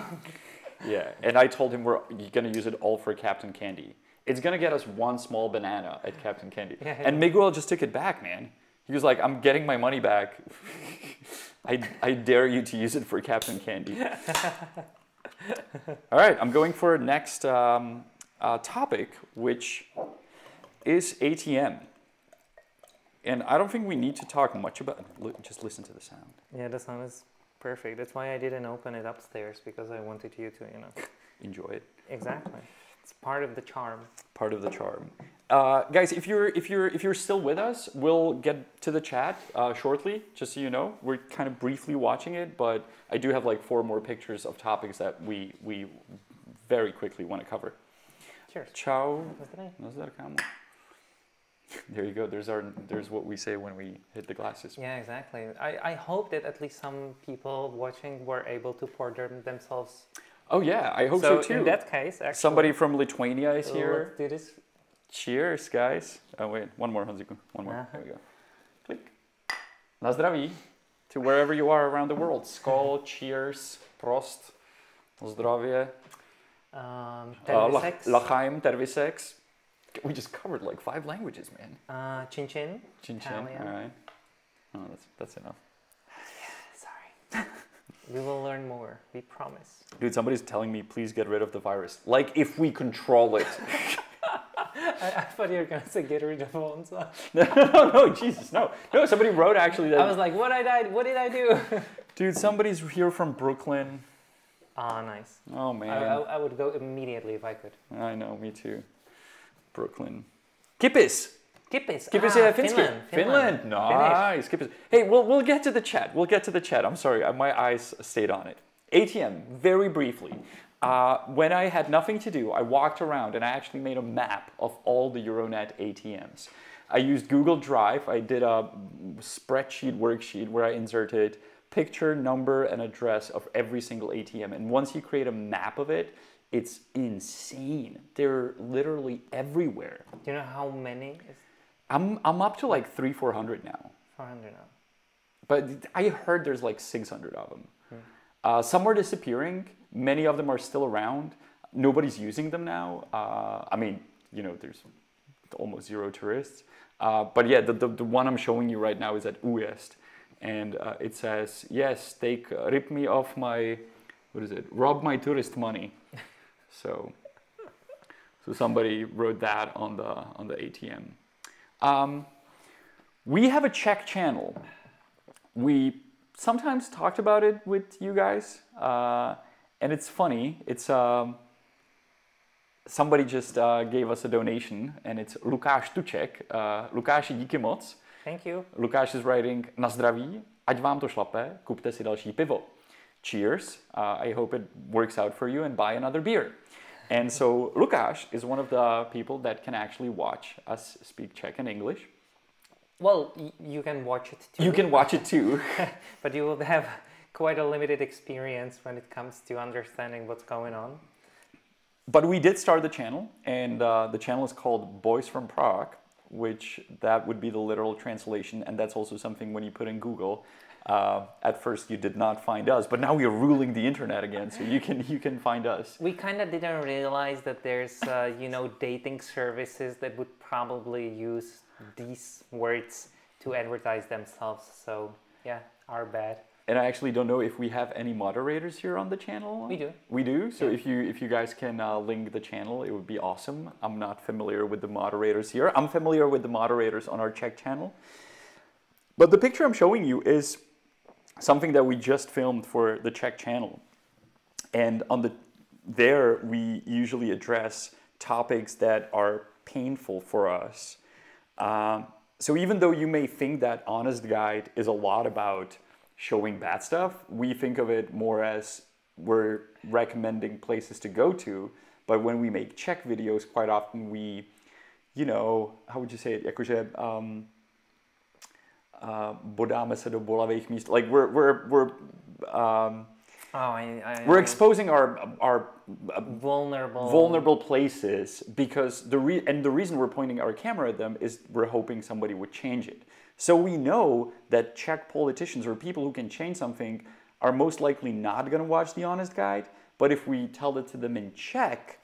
Yeah, and I told him we're going to use it all for Captain Candy. It's going to get us 1 small banana at Captain Candy. Yeah. And Miguel just took it back, man. He was like, I'm getting my money back. I dare you to use it for Captain Candy. All right, I'm going for next topic, which is ATM. And I don't think we need to talk much about it. Just listen to the sound. Yeah, the sound is perfect. That's why I didn't open it upstairs, because I wanted you to, you know. Enjoy it. Exactly. It's part of the charm. Part of the charm. Guys, if you're still with us, we'll get to the chat shortly, just so you know. We're kind of briefly watching it, but I do have like 4 more pictures of topics that we very quickly want to cover. Cheers. Ciao. There you go. There's what we say when we hit the glasses. Yeah, exactly. I hope that at least some people watching were able to pour themselves. Oh yeah, I hope so too. In that case, actually, somebody from Lithuania is here. Let's do this. Cheers, guys. Oh wait, one more, Honziku. One more. There we go. Click. Na zdraví to wherever you are around the world. Skål, cheers, prost, zdravie. Lachaim, tervisex. We just covered like 5 languages, man. Chin chin. Chin chin. All right. Oh, that's enough. Sorry. We will learn more. We promise. Dude, somebody's telling me, please get rid of the virus. Like, if we control it. I thought you were going to say get rid of Hanza. No, Jesus, no. No, somebody wrote actually that. I was like, what did I do? Dude, somebody's here from Brooklyn. Ah, nice. Oh, man. I would go immediately if I could. I know, me too. Brooklyn. Kippis! Kipis, yeah, Finland. Nice. Kipis. Hey, we'll get to the chat. I'm sorry, my eyes stayed on it. ATM, very briefly. When I had nothing to do, I walked around and I actually made a map of all the Euronet ATMs. I used Google Drive. I did a spreadsheet worksheet where I inserted picture, number, and address of every single ATM. And once you create a map of it, it's insane. They're literally everywhere. Do you know how many? I'm up to like 300-400 now. 400 now. But I heard there's like 600 of them. Some are disappearing. Many of them are still around. Nobody's using them now. I mean, you know, there's almost zero tourists. But yeah, the one I'm showing you right now is at Újezd. And it says, yes, rip me off my, rob my tourist money. So somebody wrote that on the ATM. We have a Czech channel. We sometimes talked about it with you guys, and it's funny. It's somebody just gave us a donation, and it's Lukáš Tuček. Lukáši, díky moc. Thank you. Lukáš is writing, na zdraví, ať vám to šlape, kupte si další pivo. Cheers. I hope it works out for you and buy another beer. And so Lukáš is one of the people that can actually watch us speak Czech and English. Well, you can watch it too. You can watch it too. But you will have quite a limited experience when it comes to understanding what's going on. But we did start the channel, and the channel is called Boys from Prague, which that would be the literal translation, and that's also something when you put in Google. At first you did not find us, but now we are ruling the internet again, so you can find us. We kind of didn't realize that there's you know, dating services that would probably use these words to advertise themselves. So yeah, our bad. And I actually don't know if we have any moderators here on the channel. We do. We do. So yeah. if you guys can link the channel, it would be awesome. I'm not familiar with the moderators here. I'm familiar with the moderators on our Czech channel. But the picture I'm showing you is something that we just filmed for the Czech channel. And there we usually address topics that are painful for us. So even though you may think that Honest Guide is a lot about showing bad stuff, we think of it more as we're recommending places to go to. But when we make Czech videos, quite often we, you know, how would you say it? Jakože, bodáme se do bolavých míst. Like we're exposing our vulnerable places, because the reason we're pointing our camera at them is we're hoping somebody would change it. So we know that Czech politicians or people who can change something are most likely not going to watch The Honest Guide, but if we tell it to them in Czech,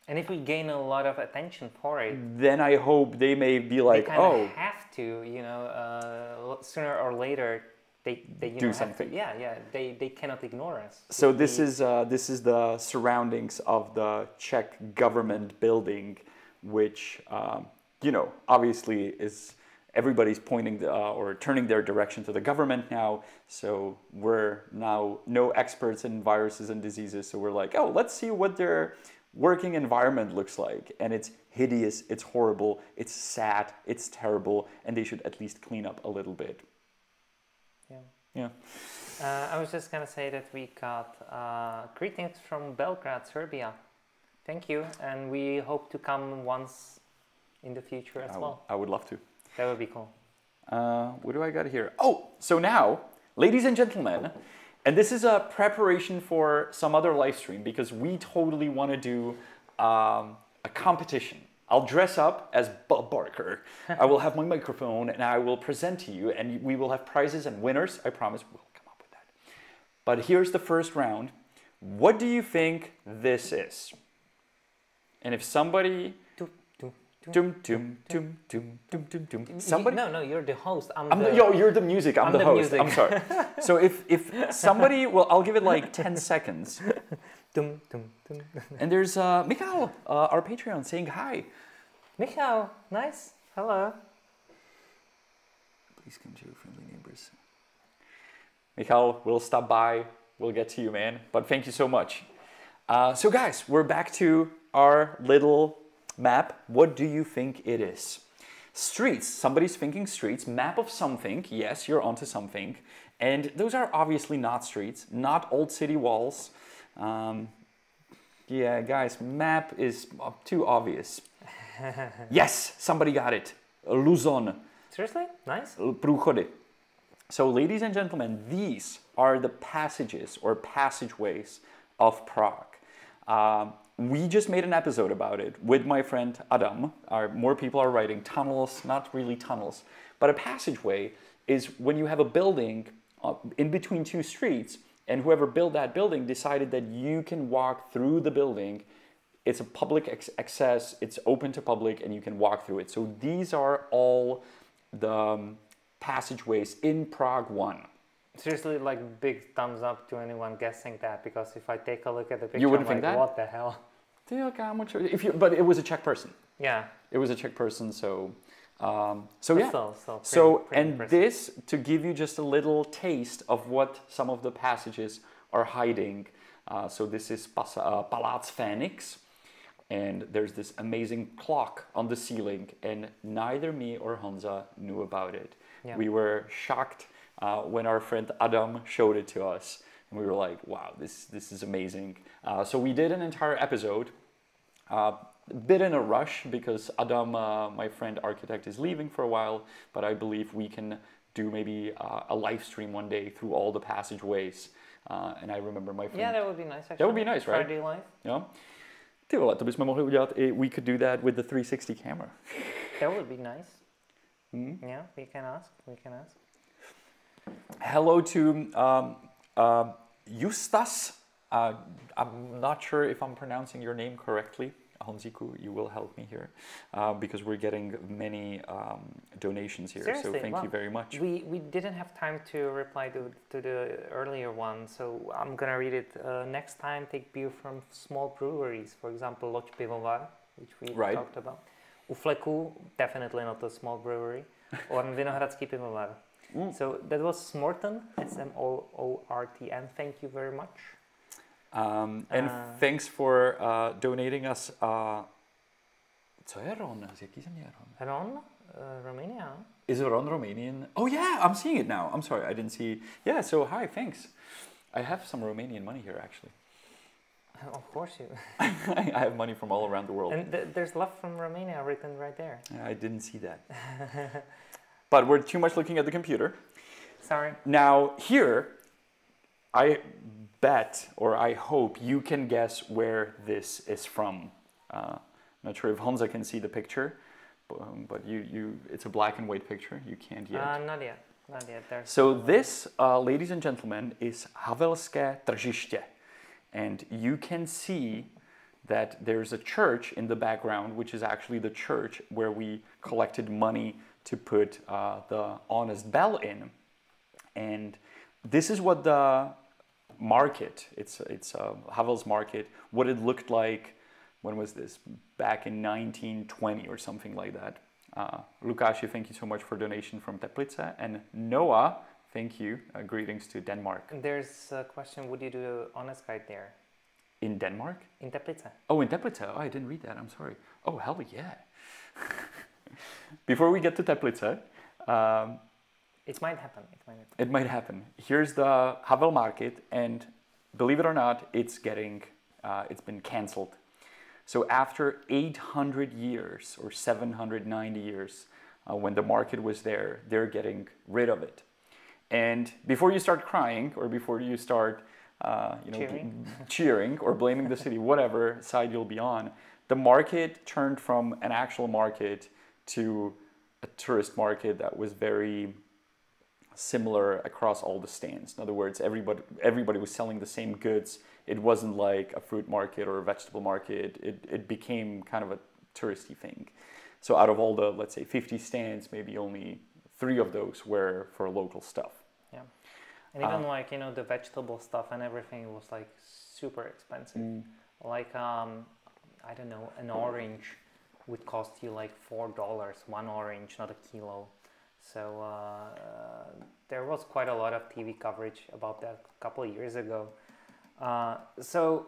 and if we gain a lot of attention for it, then I hope they may be like, they have to, you know, sooner or later they do something. They cannot ignore us. So this is the surroundings of the Czech government building, which you know, obviously is everybody's pointing or turning their direction to the government now. So we're now no experts in viruses and diseases. So we're like, oh, let's see what their working environment looks like. And it's hideous, it's horrible, it's sad, it's terrible, and they should at least clean up a little bit. Yeah. I was just gonna say that we got greetings from Belgrade, Serbia. Thank you, and we hope to come once in the future as well. I would love to. That would be cool. What do I got here? Oh, so now, ladies and gentlemen, and this is a preparation for some other live stream, because we totally want to do a competition. I'll dress up as Bob Barker. I will have my microphone and I will present to you, and we will have prizes and winners. I promise we'll come up with that. But here's the first round. What do you think this is? And if somebody... Somebody? No, you're the host. You're the music. I'm the host. I'm sorry. So if somebody, well, I'll give it like 10 seconds. And there's Michal, our Patreon, saying hi. Michal, nice. Hello. Please come to your friendly neighbors. Michal, we'll stop by. We'll get to you, man. But thank you so much. So guys, we're back to our little map. What do you think it is? Streets, somebody's thinking streets, map of something, yes, you're onto something. And those are obviously not streets, not old city walls. Yeah, guys, map is too obvious. Yes, somebody got it. Luzon. Seriously? Nice. Průchody. So, ladies and gentlemen, these are the passages or passageways of Prague. We just made an episode about it with my friend Adam. More people are writing tunnels, not really tunnels, but a passageway is when you have a building in between two streets, and whoever built that building decided that you can walk through the building. It's a public access, it's open to public, and you can walk through it. So these are all the passageways in Prague 1. Seriously, like big thumbs up to anyone guessing that, because if I take a look at the picture, you wouldn't I'm think like, that? what the hell? But it was a Czech person. Yeah. It was a Czech person, so yeah. Pretty impressive. This, to give you just a little taste of what some of the passages are hiding. So this is Palác Phoenix, and there's this amazing clock on the ceiling, and neither me or Hanza knew about it. Yeah. We were shocked when our friend Adam showed it to us, and we were like, wow, this is amazing. So we did an entire episode, a bit in a rush because Adam, my friend architect, is leaving for a while, but I believe we can do maybe a live stream one day through all the passageways. And I remember my friend... Yeah, that would be nice, actually. That would be nice, right? Friday live. Yeah. Ty vole, to bychom mohli udělat, we could do that with the 360 camera. That would be nice. Yeah, we can ask. Hello to Justas. I'm not sure if I'm pronouncing your name correctly. Honziku, you will help me here because we're getting many donations here. Seriously, so thank you very much. We didn't have time to reply to the earlier one, so I'm gonna read it. Next time, take beer from small breweries, for example, Loď Pivovar, which we talked about. U Fleku, definitely not a small brewery, or Vinohradský pivovar. So that was Smorton, Smortn. Thank you very much. And thanks for donating us. Co je Ron? Z jaký země je Ron? Ron? Romania. Is Ron Romanian? Oh yeah, I'm seeing it now. I'm sorry, I didn't see. Yeah, so hi, thanks. I have some Romanian money here actually. Of course you. I have money from all around the world. And there's love from Romania written right there. I didn't see that. But we're too much looking at the computer. Sorry. Now here, I bet, or I hope you can guess where this is from. Not sure if Hanza can see the picture, but it's a black and white picture. You can't yet. Not yet. So this, ladies and gentlemen, is Havelské tržiště. And you can see that there's a church in the background, which is actually the church where we collected money to put the honest bell in. And this is what the market, it's Havel's Market, what it looked like, when was this? Back in 1920 or something like that. Lukáši, thank you so much for donation from Teplice. And Noah, thank you. Greetings to Denmark. There's a question, would you do honest guide there? In Denmark? In Teplice. Oh, in Teplice. Oh, I didn't read that. I'm sorry. Oh, hell yeah. Before we get to Teplice, it might happen. It might happen. Here's the Hubble Market, and believe it or not, it's been cancelled. So after 800 years or 790 years, when the market was there, they're getting rid of it. And before you start crying or before you start, cheering or blaming the city, whatever side you'll be on, the market turned from an actual market to a tourist market that was very similar across all the stands. In other words, everybody was selling the same goods. It wasn't like a fruit market or a vegetable market. It became kind of a touristy thing. So out of all the, let's say, 50 stands, maybe only 3 of those were for local stuff. Yeah. And even the vegetable stuff and everything was like super expensive. Like, I don't know, an orange would cost you like $4, one orange, not a kilo. So there was quite a lot of TV coverage about that a couple of years ago. So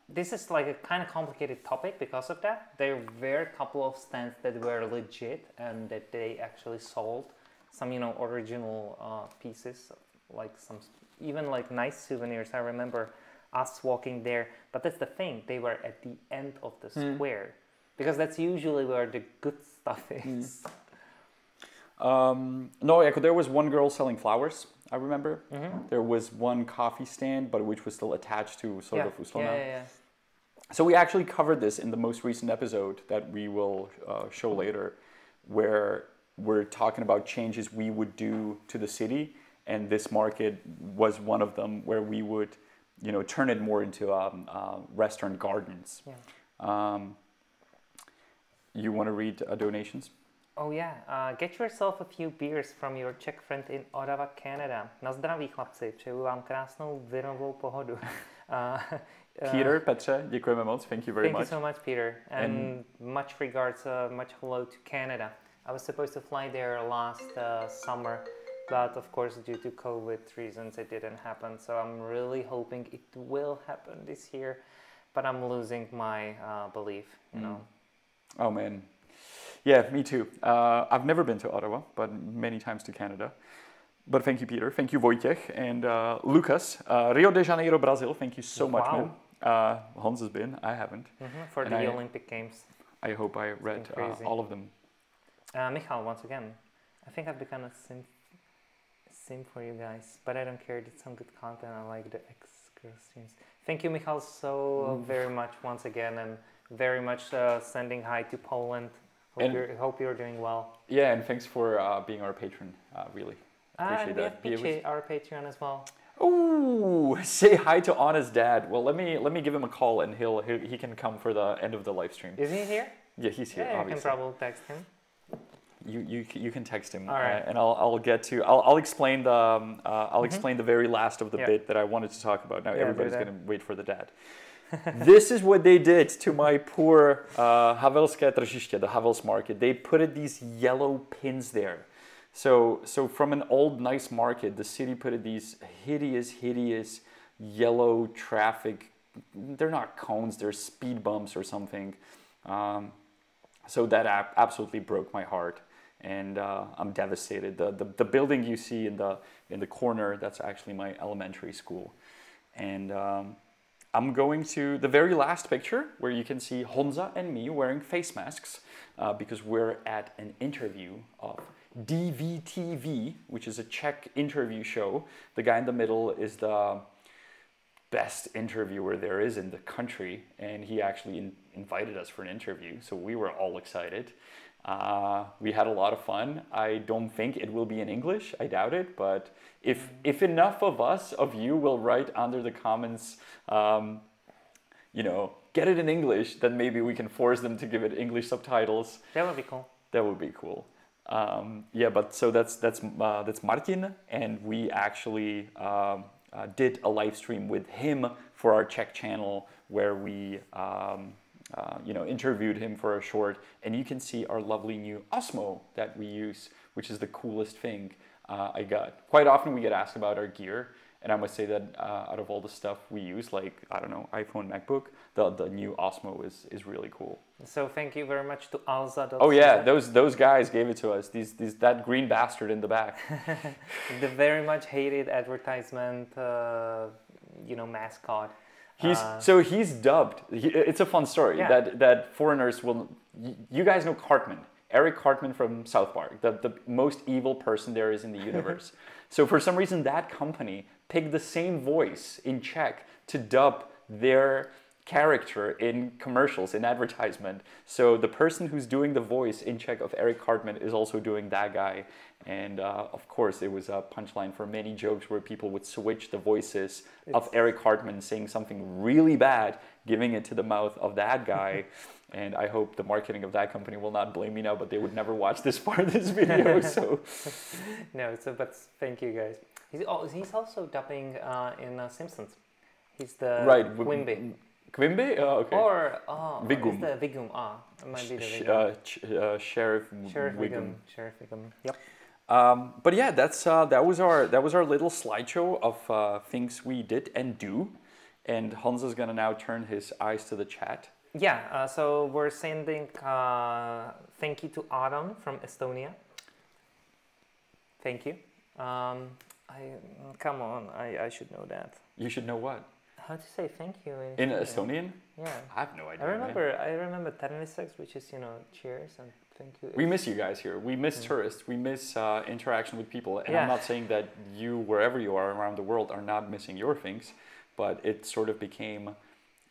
this is like a kind of complicated topic because of that. There were a couple of stands that were legit and that they actually sold some, you know, original pieces, like some, even like nice souvenirs. I remember us walking there, but that's the thing, they were at the end of the square, because that's usually where the good stuff is. No, yeah, there was one girl selling flowers, I remember. There was one coffee stand, but which was still attached to sort of Ustona. Yeah. So we actually covered this in the most recent episode that we will show later, where we're talking about changes we would do to the city, and this market was one of them, where we would, you know, turn it more into restaurant gardens. You want to read donations? Oh yeah, get yourself a few beers from your Czech friend in Ottawa, Canada. Na zdraví, chlapci, přeju vám krásnou vinovou pohodu. Peter, Petře, děkujeme moc. Thank you very much. Thank you so much, Peter, and much regards, much hello to Canada. I was supposed to fly there last summer, but of course due to COVID reasons it didn't happen. So I'm really hoping it will happen this year, but I'm losing my belief, you know. Oh man. Yeah, me too. I've never been to Ottawa, but many times to Canada. But thank you, Peter. Thank you, Wojciech. And Lucas. Rio de Janeiro, Brazil. Thank you so much, man. Hanza's been. I haven't. For the Olympic Games. I hope I read all of them. Michal, once again, I think I've become a sim for you guys, but I don't care. It's some good content. I like the excursions. Thank you, Michal, so very much once again, and very much sending hi to Poland. Hope you're doing well. Yeah, and thanks for being our patron. Really appreciate that. We have our Patreon as well. Oh, say hi to Anna's dad. Well, let me give him a call, and he can come for the end of the live stream. Is he here? Yeah, he's here. Yeah, obviously. You can probably text him. You can text him. All right. And I'll explain the explain the very last of the bit that I wanted to talk about. Now everybody's gonna wait for the dad. This is what they did to my poor Havelské tržiště, the Havel's Market. They put these yellow pins there. So from an old nice market, the city put these hideous yellow traffic. They're not cones, they're speed bumps or something. So that absolutely broke my heart, and I'm devastated. The building you see in the corner, that's actually my elementary school, and I'm going to the very last picture where you can see Honza and me wearing face masks because we're at an interview of DVTV, which is a Czech interview show. The guy in the middle is the best interviewer there is in the country, and he actually invited us for an interview, so we were all excited. We had a lot of fun. I don't think it will be in English, I doubt it, but if enough of you will write under the comments, you know, get it in English, then maybe we can force them to give it English subtitles. That would be cool. That would be cool. Yeah, but so that's Martin, and we actually did a live stream with him for our Czech channel, where we you know, interviewed him for a short, and you can see our lovely new Osmo that we use, which is the coolest thing I got. Quite often we get asked about our gear, and I must say that out of all the stuff we use, like, I don't know, iPhone, MacBook, the new Osmo is really cool. So thank you very much to alza.cz. Oh yeah, those guys gave it to us. That green bastard in the back. The very much hated advertisement, you know, mascot. He's dubbed. It's a fun story that foreigners will. You guys know Cartman, Eric Cartman from South Park, the most evil person there is in the universe. So for some reason, that company picked the same voice in Czech to dub their character in commercials, in advertisement. So the person who's doing the voice in Czech of Eric Cartman is also doing that guy. And of course, it was a punchline for many jokes where people would switch the voices of Eric Cartman saying something really bad, giving it to the mouth of that guy. And I hope the marketing of that company will not blame me now, but they would never watch this part of this video. So no, but thank you guys. He's also dubbing in Simpsons. He's the Quimby. Quimby? Oh, okay. Or Vigum. Is the Vigum? It might be the Vigum. Sheriff Vigum. Sheriff Vigum. Yep. But yeah, that was our little slideshow of things we did and do. And Honza's gonna now turn his eyes to the chat. Yeah, so we're sending thank you to Adam from Estonia. Thank you. Come on, I should know that. You should know what? How to say thank you in Estonian? Yeah. I have no idea. I remember terviseks, which is, cheers and thank you. We miss you guys here. We miss tourists. We miss interaction with people. And I'm not saying that you, wherever you are around the world, are not missing your things, but it sort of became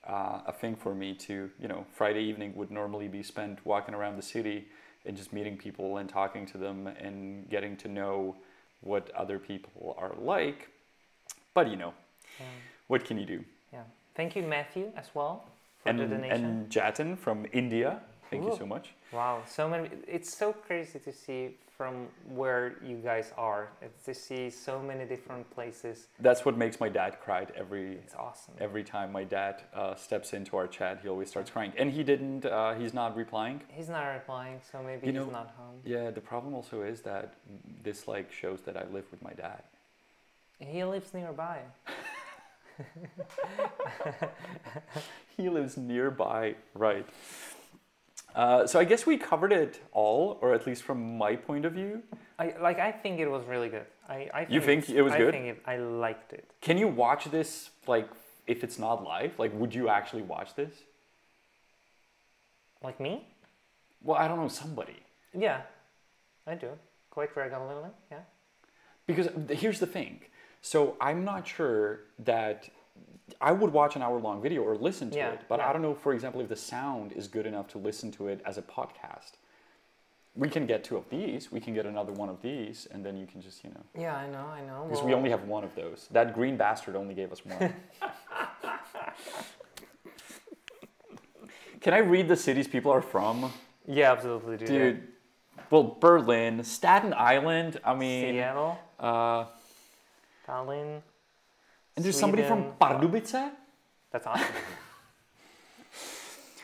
a thing for me to, Friday evening would normally be spent walking around the city and just meeting people and talking to them and getting to know what other people are like. But, what can you do? Yeah. Thank you, Matthew, as well, for the donation. And Jatin from India. Thank you so much. Wow, so many. It's so crazy to see from where you guys are. It's to see so many different places. That's what makes my dad cry It's awesome. Every time my dad steps into our chat, he always starts crying. And he didn't, he's not replying. He's not replying, so maybe he's not home. Yeah, the problem also is that this shows that I live with my dad. He lives nearby. He lives nearby, right. So I guess we covered it all, or at least from my point of view. I think it was really good. You think it was good? I liked it. Can you watch this, if it's not live? Would you actually watch this? Like me? Well, I don't know, somebody. Yeah, I do. Quite regularly, yeah. Because here's the thing. So I'm not sure that I would watch an hour-long video or listen to it, but I don't know, for example, if the sound is good enough to listen to it as a podcast. We can get 2 of these, we can get another 1 of these, and then you can just, Yeah, I know. Because we only have 1 of those. That green bastard only gave us 1. Can I read the cities people are from? Yeah, absolutely, dude. Well, Berlin, Staten Island, Seattle. Tallinn. And there's somebody from Pardubice? That's awesome.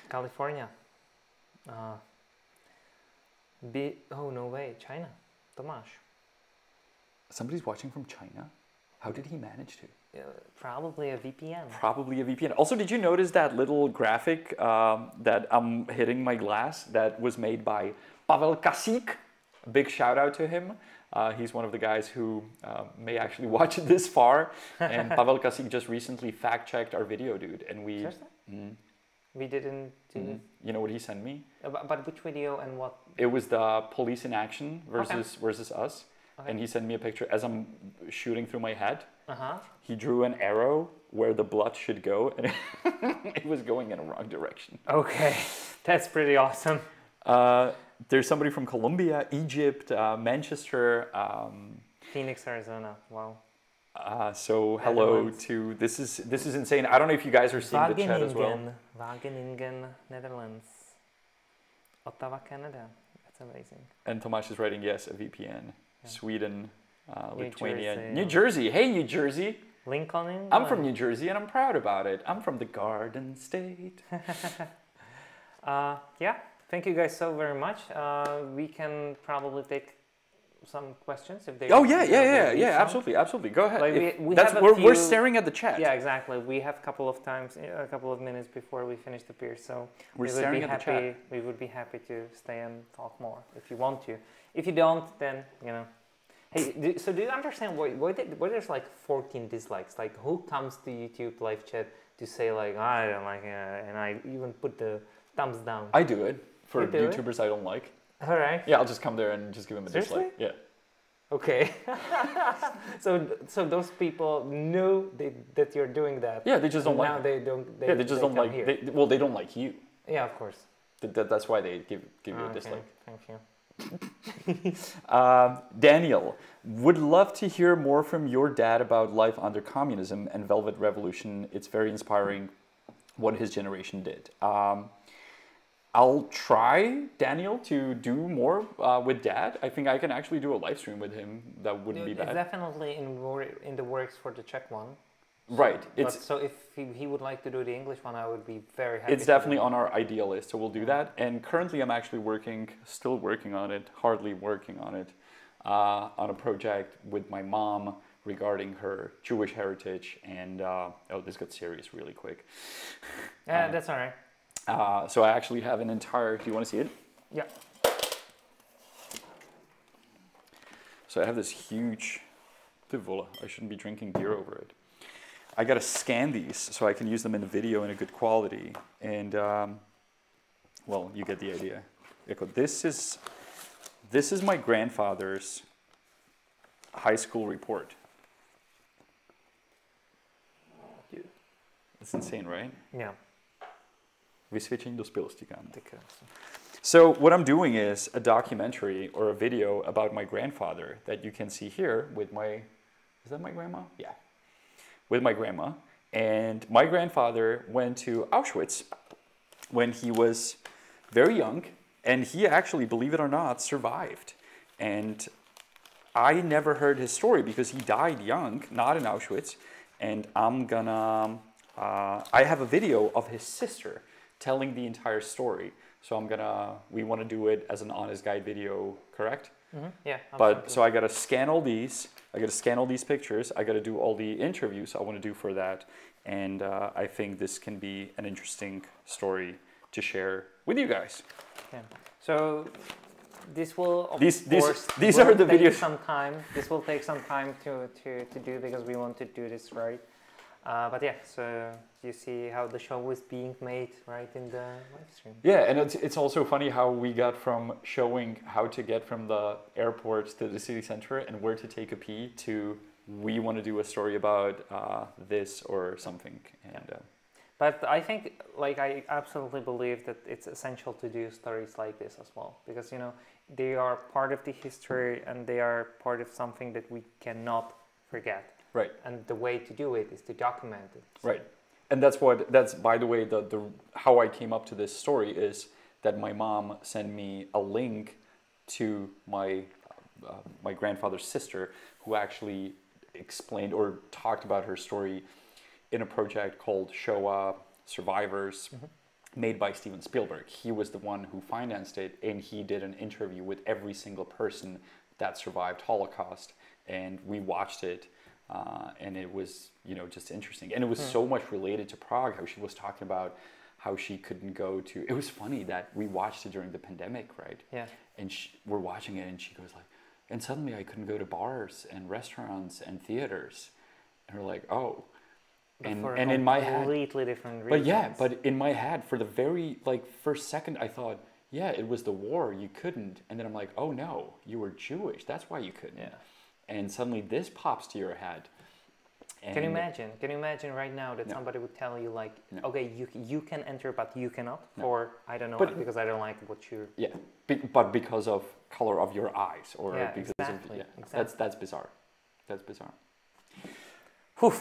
California. Oh, no way. China. Tomasz. Somebody's watching from China? How did he manage to? Probably a VPN. Probably a VPN. Also, did you notice that little graphic that I'm hitting my glass that was made by Pavel Kasik? A big shout out to him. He's one of the guys who may actually watch it this far. And Pavel Kasik just recently fact-checked our video, dude. And we... Seriously? We didn't do... You know what he sent me? But which video and what? It was the police in action versus us. Okay. And he sent me a picture as I'm shooting through my head. Uh-huh. He drew an arrow where the blood should go, and it was going in a wrong direction. Okay, that's pretty awesome. There's somebody from Colombia, Egypt, Manchester. Phoenix, Arizona. Wow. So hello to this is insane. I don't know if you guys are seeing the chat as well. Wageningen, Netherlands. Ottawa, Canada. That's amazing. And Tomasz is writing yes, a VPN. Yeah. Sweden, Lithuania, Jersey. New Jersey. Hey, New Jersey. Lincoln, England. I'm from New Jersey and I'm proud about it. I'm from the Garden State. Yeah. Thank you guys so very much. We can probably take some questions if they. Oh yeah, absolutely. Go ahead. Like we're staring at the chat. Yeah, exactly. We have a couple of minutes before we finish the pier, so we're staring at the chat. We would be happy to stay and talk more if you want to. If you don't, then Hey, so do you understand why there's like 14 dislikes? Like, who comes to YouTube live chat to say like, I don't like it, and I even put the thumbs down? I do it for YouTubers I don't like. All right. Yeah, I'll just come there and just give them a Seriously? dislike. Yeah. Okay. so those people know that you're doing that. Yeah, they just don't like. Now they don't. They just don't like. They don't like you. Yeah, of course. That's why they give you a dislike. Thank you. Daniel, would love to hear more from your dad about life under communism and Velvet Revolution. It's very inspiring what his generation did. I'll try, Daniel, to do more with Dad. I think I can actually do a live stream with him. That wouldn't be bad. It's definitely in the works for the Czech one. Right. So if he would like to do the English one, I would be very happy. It's definitely on our idea list, so we'll do that. And currently I'm actually still working on it, hardly working on it, on a project with my mom regarding her Jewish heritage. And oh, this got serious really quick. That's all right. So I actually have an entire. Do you want to see it? Yeah. So I have this huge. I shouldn't be drinking beer over it. I gotta scan these so I can use them in the video in a good quality. And well, you get the idea. This is my grandfather's high school report. It's insane, right? Yeah. Vysvědčení dospělosti, kámo. So what I'm doing is a documentary or a video about my grandfather that you can see here with my. Is that my grandma? Yeah. With my grandma. And my grandfather went to Auschwitz when he was very young. And he actually, believe it or not, survived. And I never heard his story because he died young, not in Auschwitz. And I'm gonna... I have a video of his sister telling the entire story. So we want to do it as an honest guide video, correct? Mm-hmm. Yeah. But so I got to scan all these. I got to scan all these pictures. I got to do all the interviews I want to do for that. And I think this can be an interesting story to share with you guys. Yeah. So this will these are the videos. Some time. This will take some time to do because we want to do this right. But yeah, so you see how the show was being made right in the live stream. Yeah, and it's also funny how we got from showing how to get from the airport to the city center and where to take a pee to we want to do a story about this or something. And but I think, like, I absolutely believe that it's essential to do stories like this as well, because you know they are part of the history and they are part of something that we cannot forget. Right. And the way to do it is to document it. So. Right. And that's by the way, the how I came up to this story is that my mom sent me a link to my grandfather's sister who actually explained or talked about her story in a project called Shoah Survivors, made by Steven Spielberg. He was the one who financed it, and he did an interview with every single person that survived Holocaust, and we watched it. And it was, you know, just interesting. And it was so much related to Prague, how she was talking about how she couldn't go to... It was funny that we watched it during the pandemic, right? Yeah. And we're watching it and she goes like, and suddenly I couldn't go to bars and restaurants and theaters. And we're like, oh. And in my head... completely different reasons. But yeah, but in my head, for the very first second, I thought, yeah, it was the war, you couldn't. And then I'm like, oh no, you were Jewish, that's why you couldn't. Yeah. And suddenly this pops to your head. And can you imagine right now that somebody would tell you like, okay, you can enter, but you cannot, or I don't know, because I don't like what you're... Yeah, but because of color of your eyes, or because exactly. Exactly. That's bizarre. That's bizarre. Whew.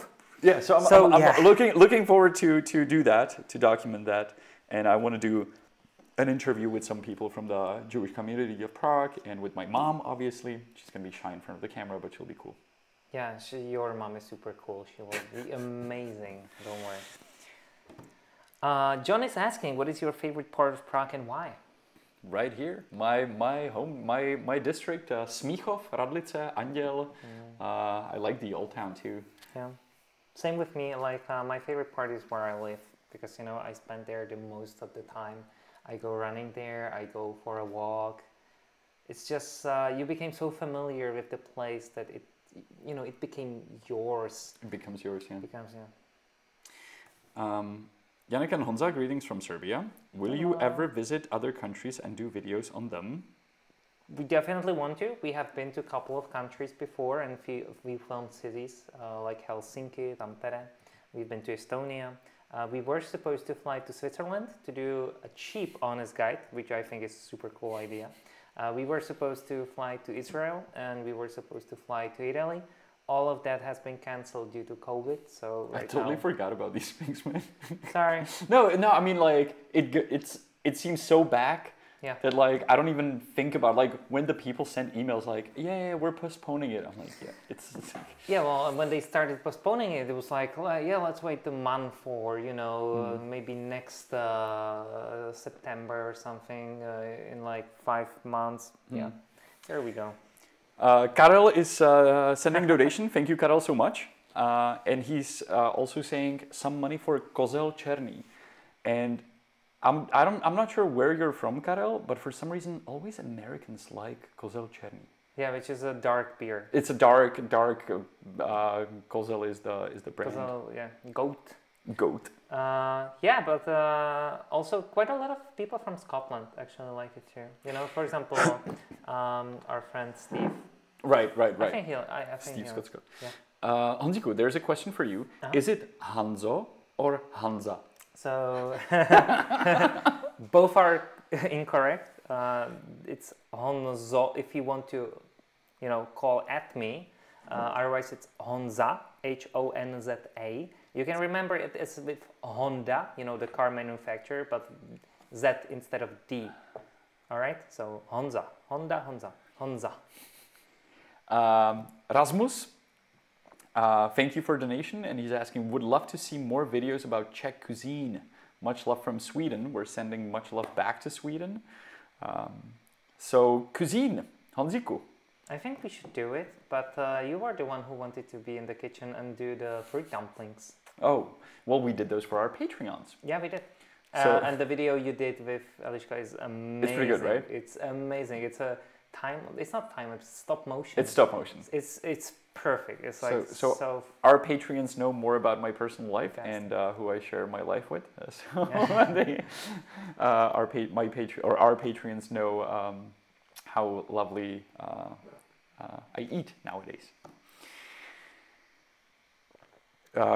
Yeah, so I'm looking forward to do that, to document that, and I want to do an interview with some people from the Jewish community of Prague, and with my mom, obviously. She's going to be shy in front of the camera, but she'll be cool. Yeah, your mom is super cool. She will be amazing, don't worry. John is asking, what is your favorite part of Prague and why? Right here, my home, my district, Smíchov, Radlice, Anděl. I like the old town too. Yeah, same with me. Like my favorite part is where I live, because you know I spend there the most of the time. I go running there, I go for a walk. It's just, you became so familiar with the place that it became yours. It becomes yours, yeah. It becomes, yeah. Janek and Honza, greetings from Serbia. Will you ever visit other countries and do videos on them? We definitely want to. We have been to a couple of countries before, and we filmed cities like Helsinki, Tampere. We've been to Estonia. We were supposed to fly to Switzerland to do a cheap honest guide, which I think is a super cool idea. We were supposed to fly to Israel, and we were supposed to fly to Italy. All of that has been cancelled due to COVID. So I totally forgot about these things, man. Sorry. No. I mean, like it seems so back. Yeah. That like I don't even think about like when the people send emails like yeah we're postponing it. I'm like it's yeah, well, when they started postponing it, it was like, well, yeah, let's wait a month or maybe next September or something in like 5 months. Yeah, there we go. Karel is sending donation. Thank you, Karel, so much. And he's also saying some money for Kozel Černý. And I'm not sure where you're from, Karel, but for some reason, always Americans like Kozel Černý. Yeah, which is a dark beer. It's a dark. Kozel is the brand. Kozel, yeah, goat. Goat. Yeah, but also quite a lot of people from Scotland actually like it too. You know, for example, our friend Steve. Right. I think Steve he'll. Scott. Yeah. Hanziku, there's a question for you. Is it hanzo or Hanza? So both are incorrect. It's hanzo if you want to, you know, call at me. Otherwise, it's Honza, Honza. You can remember it as with Honda, you know, the car manufacturer, but Z instead of D. All right, so Honza, Honda, Honza. Rasmus, thank you for donation, and he's asking, would love to see more videos about Czech cuisine. Much love from Sweden. We're sending much love back to Sweden. So cuisine, Hanziku. I think we should do it, but you were the one who wanted to be in the kitchen and do the fruit dumplings. Oh, well, we did those for our Patreons. Yeah, we did. And the video you did with Eliška is amazing. It's pretty good, right? It's amazing. It's a it's not time, it's stop motion. It's stop motion. It's perfect. It's like so our Patreons know more about my personal life and who I share my life with. So yeah. Our Patreons know how lovely I eat nowadays.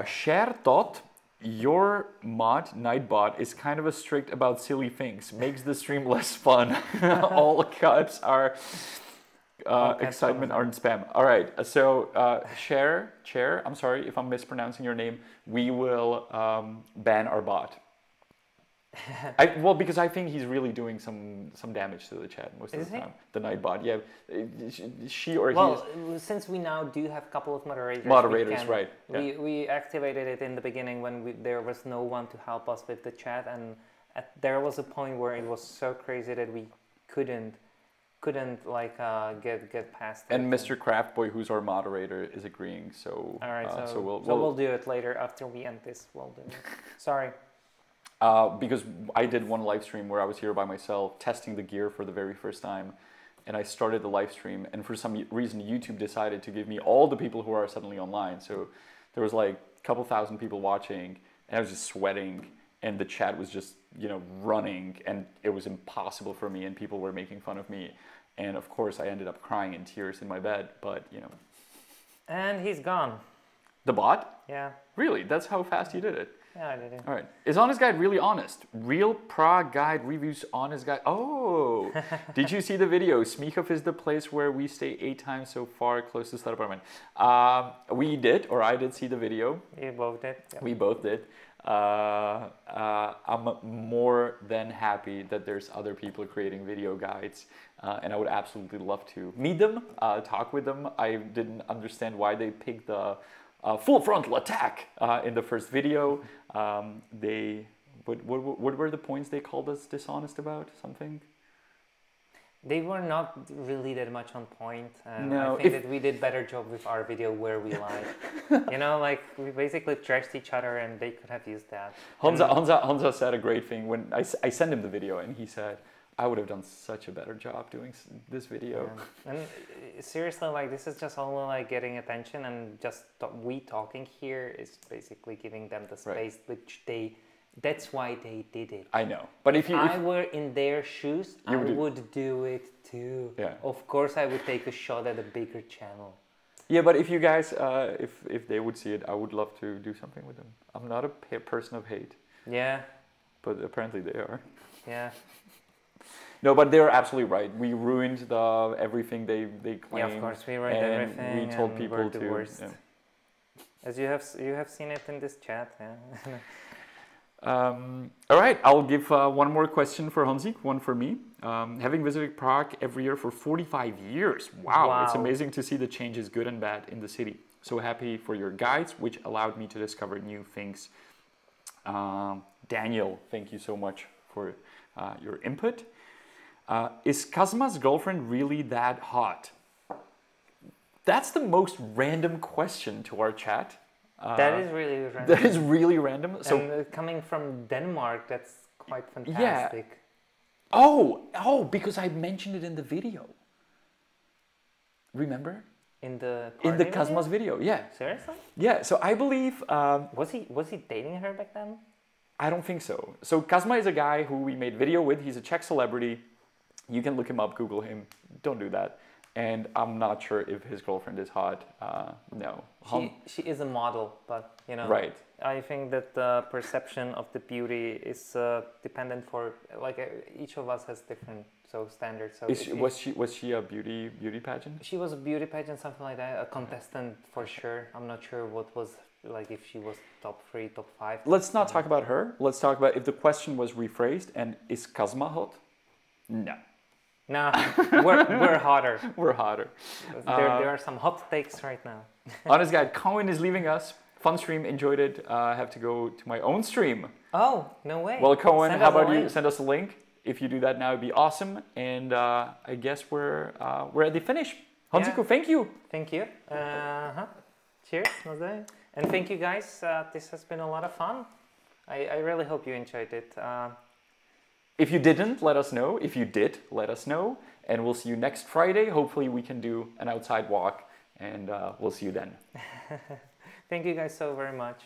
Share thought. Your mod, Nightbot, is kind of strict about silly things. Makes the stream less fun. All caps are excitement aren't spam. All right, so Chair, I'm sorry if I'm mispronouncing your name. We will ban our bot. Well, because I think he's really doing some damage to the chat most of the time. The Nightbot, yeah. She or he. Well, since we now do have a couple of moderators. Right. Yeah. We activated it in the beginning when there was no one to help us with the chat, and there was a point where it was so crazy that we couldn't like get past it. And Mr. Craftboy, who's our moderator, is agreeing. So all right, so we'll do it later after we end this. We'll do it. Sorry. Because I did one live stream where I was here by myself testing the gear for the very first time, and I started the live stream, and for some reason YouTube decided to give me all the people who are suddenly online. So there was like a couple thousand people watching, and I was just sweating, and the chat was just, you know, running, and it was impossible for me, and people were making fun of me, and of course I ended up crying in tears in my bed. But you know. And he's gone. The bot? Yeah. Really? That's how fast you did it? Yeah, I did it. All right. Is Honest Guide really honest? Real Prague Guide reviews Honest Guide. Oh, did you see the video? Smíchov is the place where we stay 8 times so far, close to Staré apartment. We did, or I did see the video. You both did. Yeah. We both did. I'm more than happy that there's other people creating video guides, and I would absolutely love to meet them, talk with them. I didn't understand why they picked the full frontal attack in the first video. What were the points they called us dishonest about? Something? They were not really that much on point. No, I think that we did better job with our video where we lied. You know, like we basically trashed each other, and they could have used that. Hanza said a great thing when I sent him the video, and he said, I would have done such a better job doing this video. Yeah. And seriously, like this is just only like getting attention, and just we talking here is basically giving them the space, which that's why they did it. I know, but if I were in their shoes, I would do it too. Yeah. Of course, I would take a shot at a bigger channel. Yeah, but if you guys, if they would see it, I would love to do something with them. I'm not a person of hate. Yeah. But apparently they are. Yeah. No, but they're absolutely right. We ruined everything they claim. Yeah, of course, we ruined everything. We told people we're the worst. Yeah. As you have seen it in this chat. Yeah. All right, I'll give one more question for Hanzik, one for me. Having visited Prague every year for 45 years. Wow, it's amazing to see the changes, good and bad, in the city. So happy for your guides, which allowed me to discover new things. Daniel, thank you so much for your input. Is Kazma's girlfriend really that hot? That's the most random question to our chat. That is really random. That is really random. So and coming from Denmark, that's quite fantastic. Yeah. Oh, because I mentioned it in the video. Remember? In the Cosmos video, yeah. Seriously? Yeah. So I believe. Was he dating her back then? I don't think so. So Kazma is a guy who we made video with. He's a Czech celebrity. You can look him up, Google him. Don't do that. And I'm not sure if his girlfriend is hot. No. She is a model, but you know. Right. I think that the perception of the beauty is dependent for each of us has different standards. So was she a beauty pageant? She was a beauty pageant, something like that. A contestant for sure. I'm not sure what was like if she was top 3, top 5. Let's not talk about her. Let's talk about if the question was rephrased and is Kazma hot? No. No, we're hotter. We're hotter. There are some hot takes right now. Honest guy, Cohen is leaving us. Fun stream, enjoyed it. I have to go to my own stream. Oh, no way. Well, Cohen, how about you send us a link? If you do that now, it'd be awesome. And I guess we're at the finish. Hanziku, thank you. Thank you. Cheers. And thank you guys. This has been a lot of fun. I really hope you enjoyed it. If you didn't, let us know. If you did, let us know. And we'll see you next Friday. Hopefully we can do an outside walk and we'll see you then. Thank you guys so very much.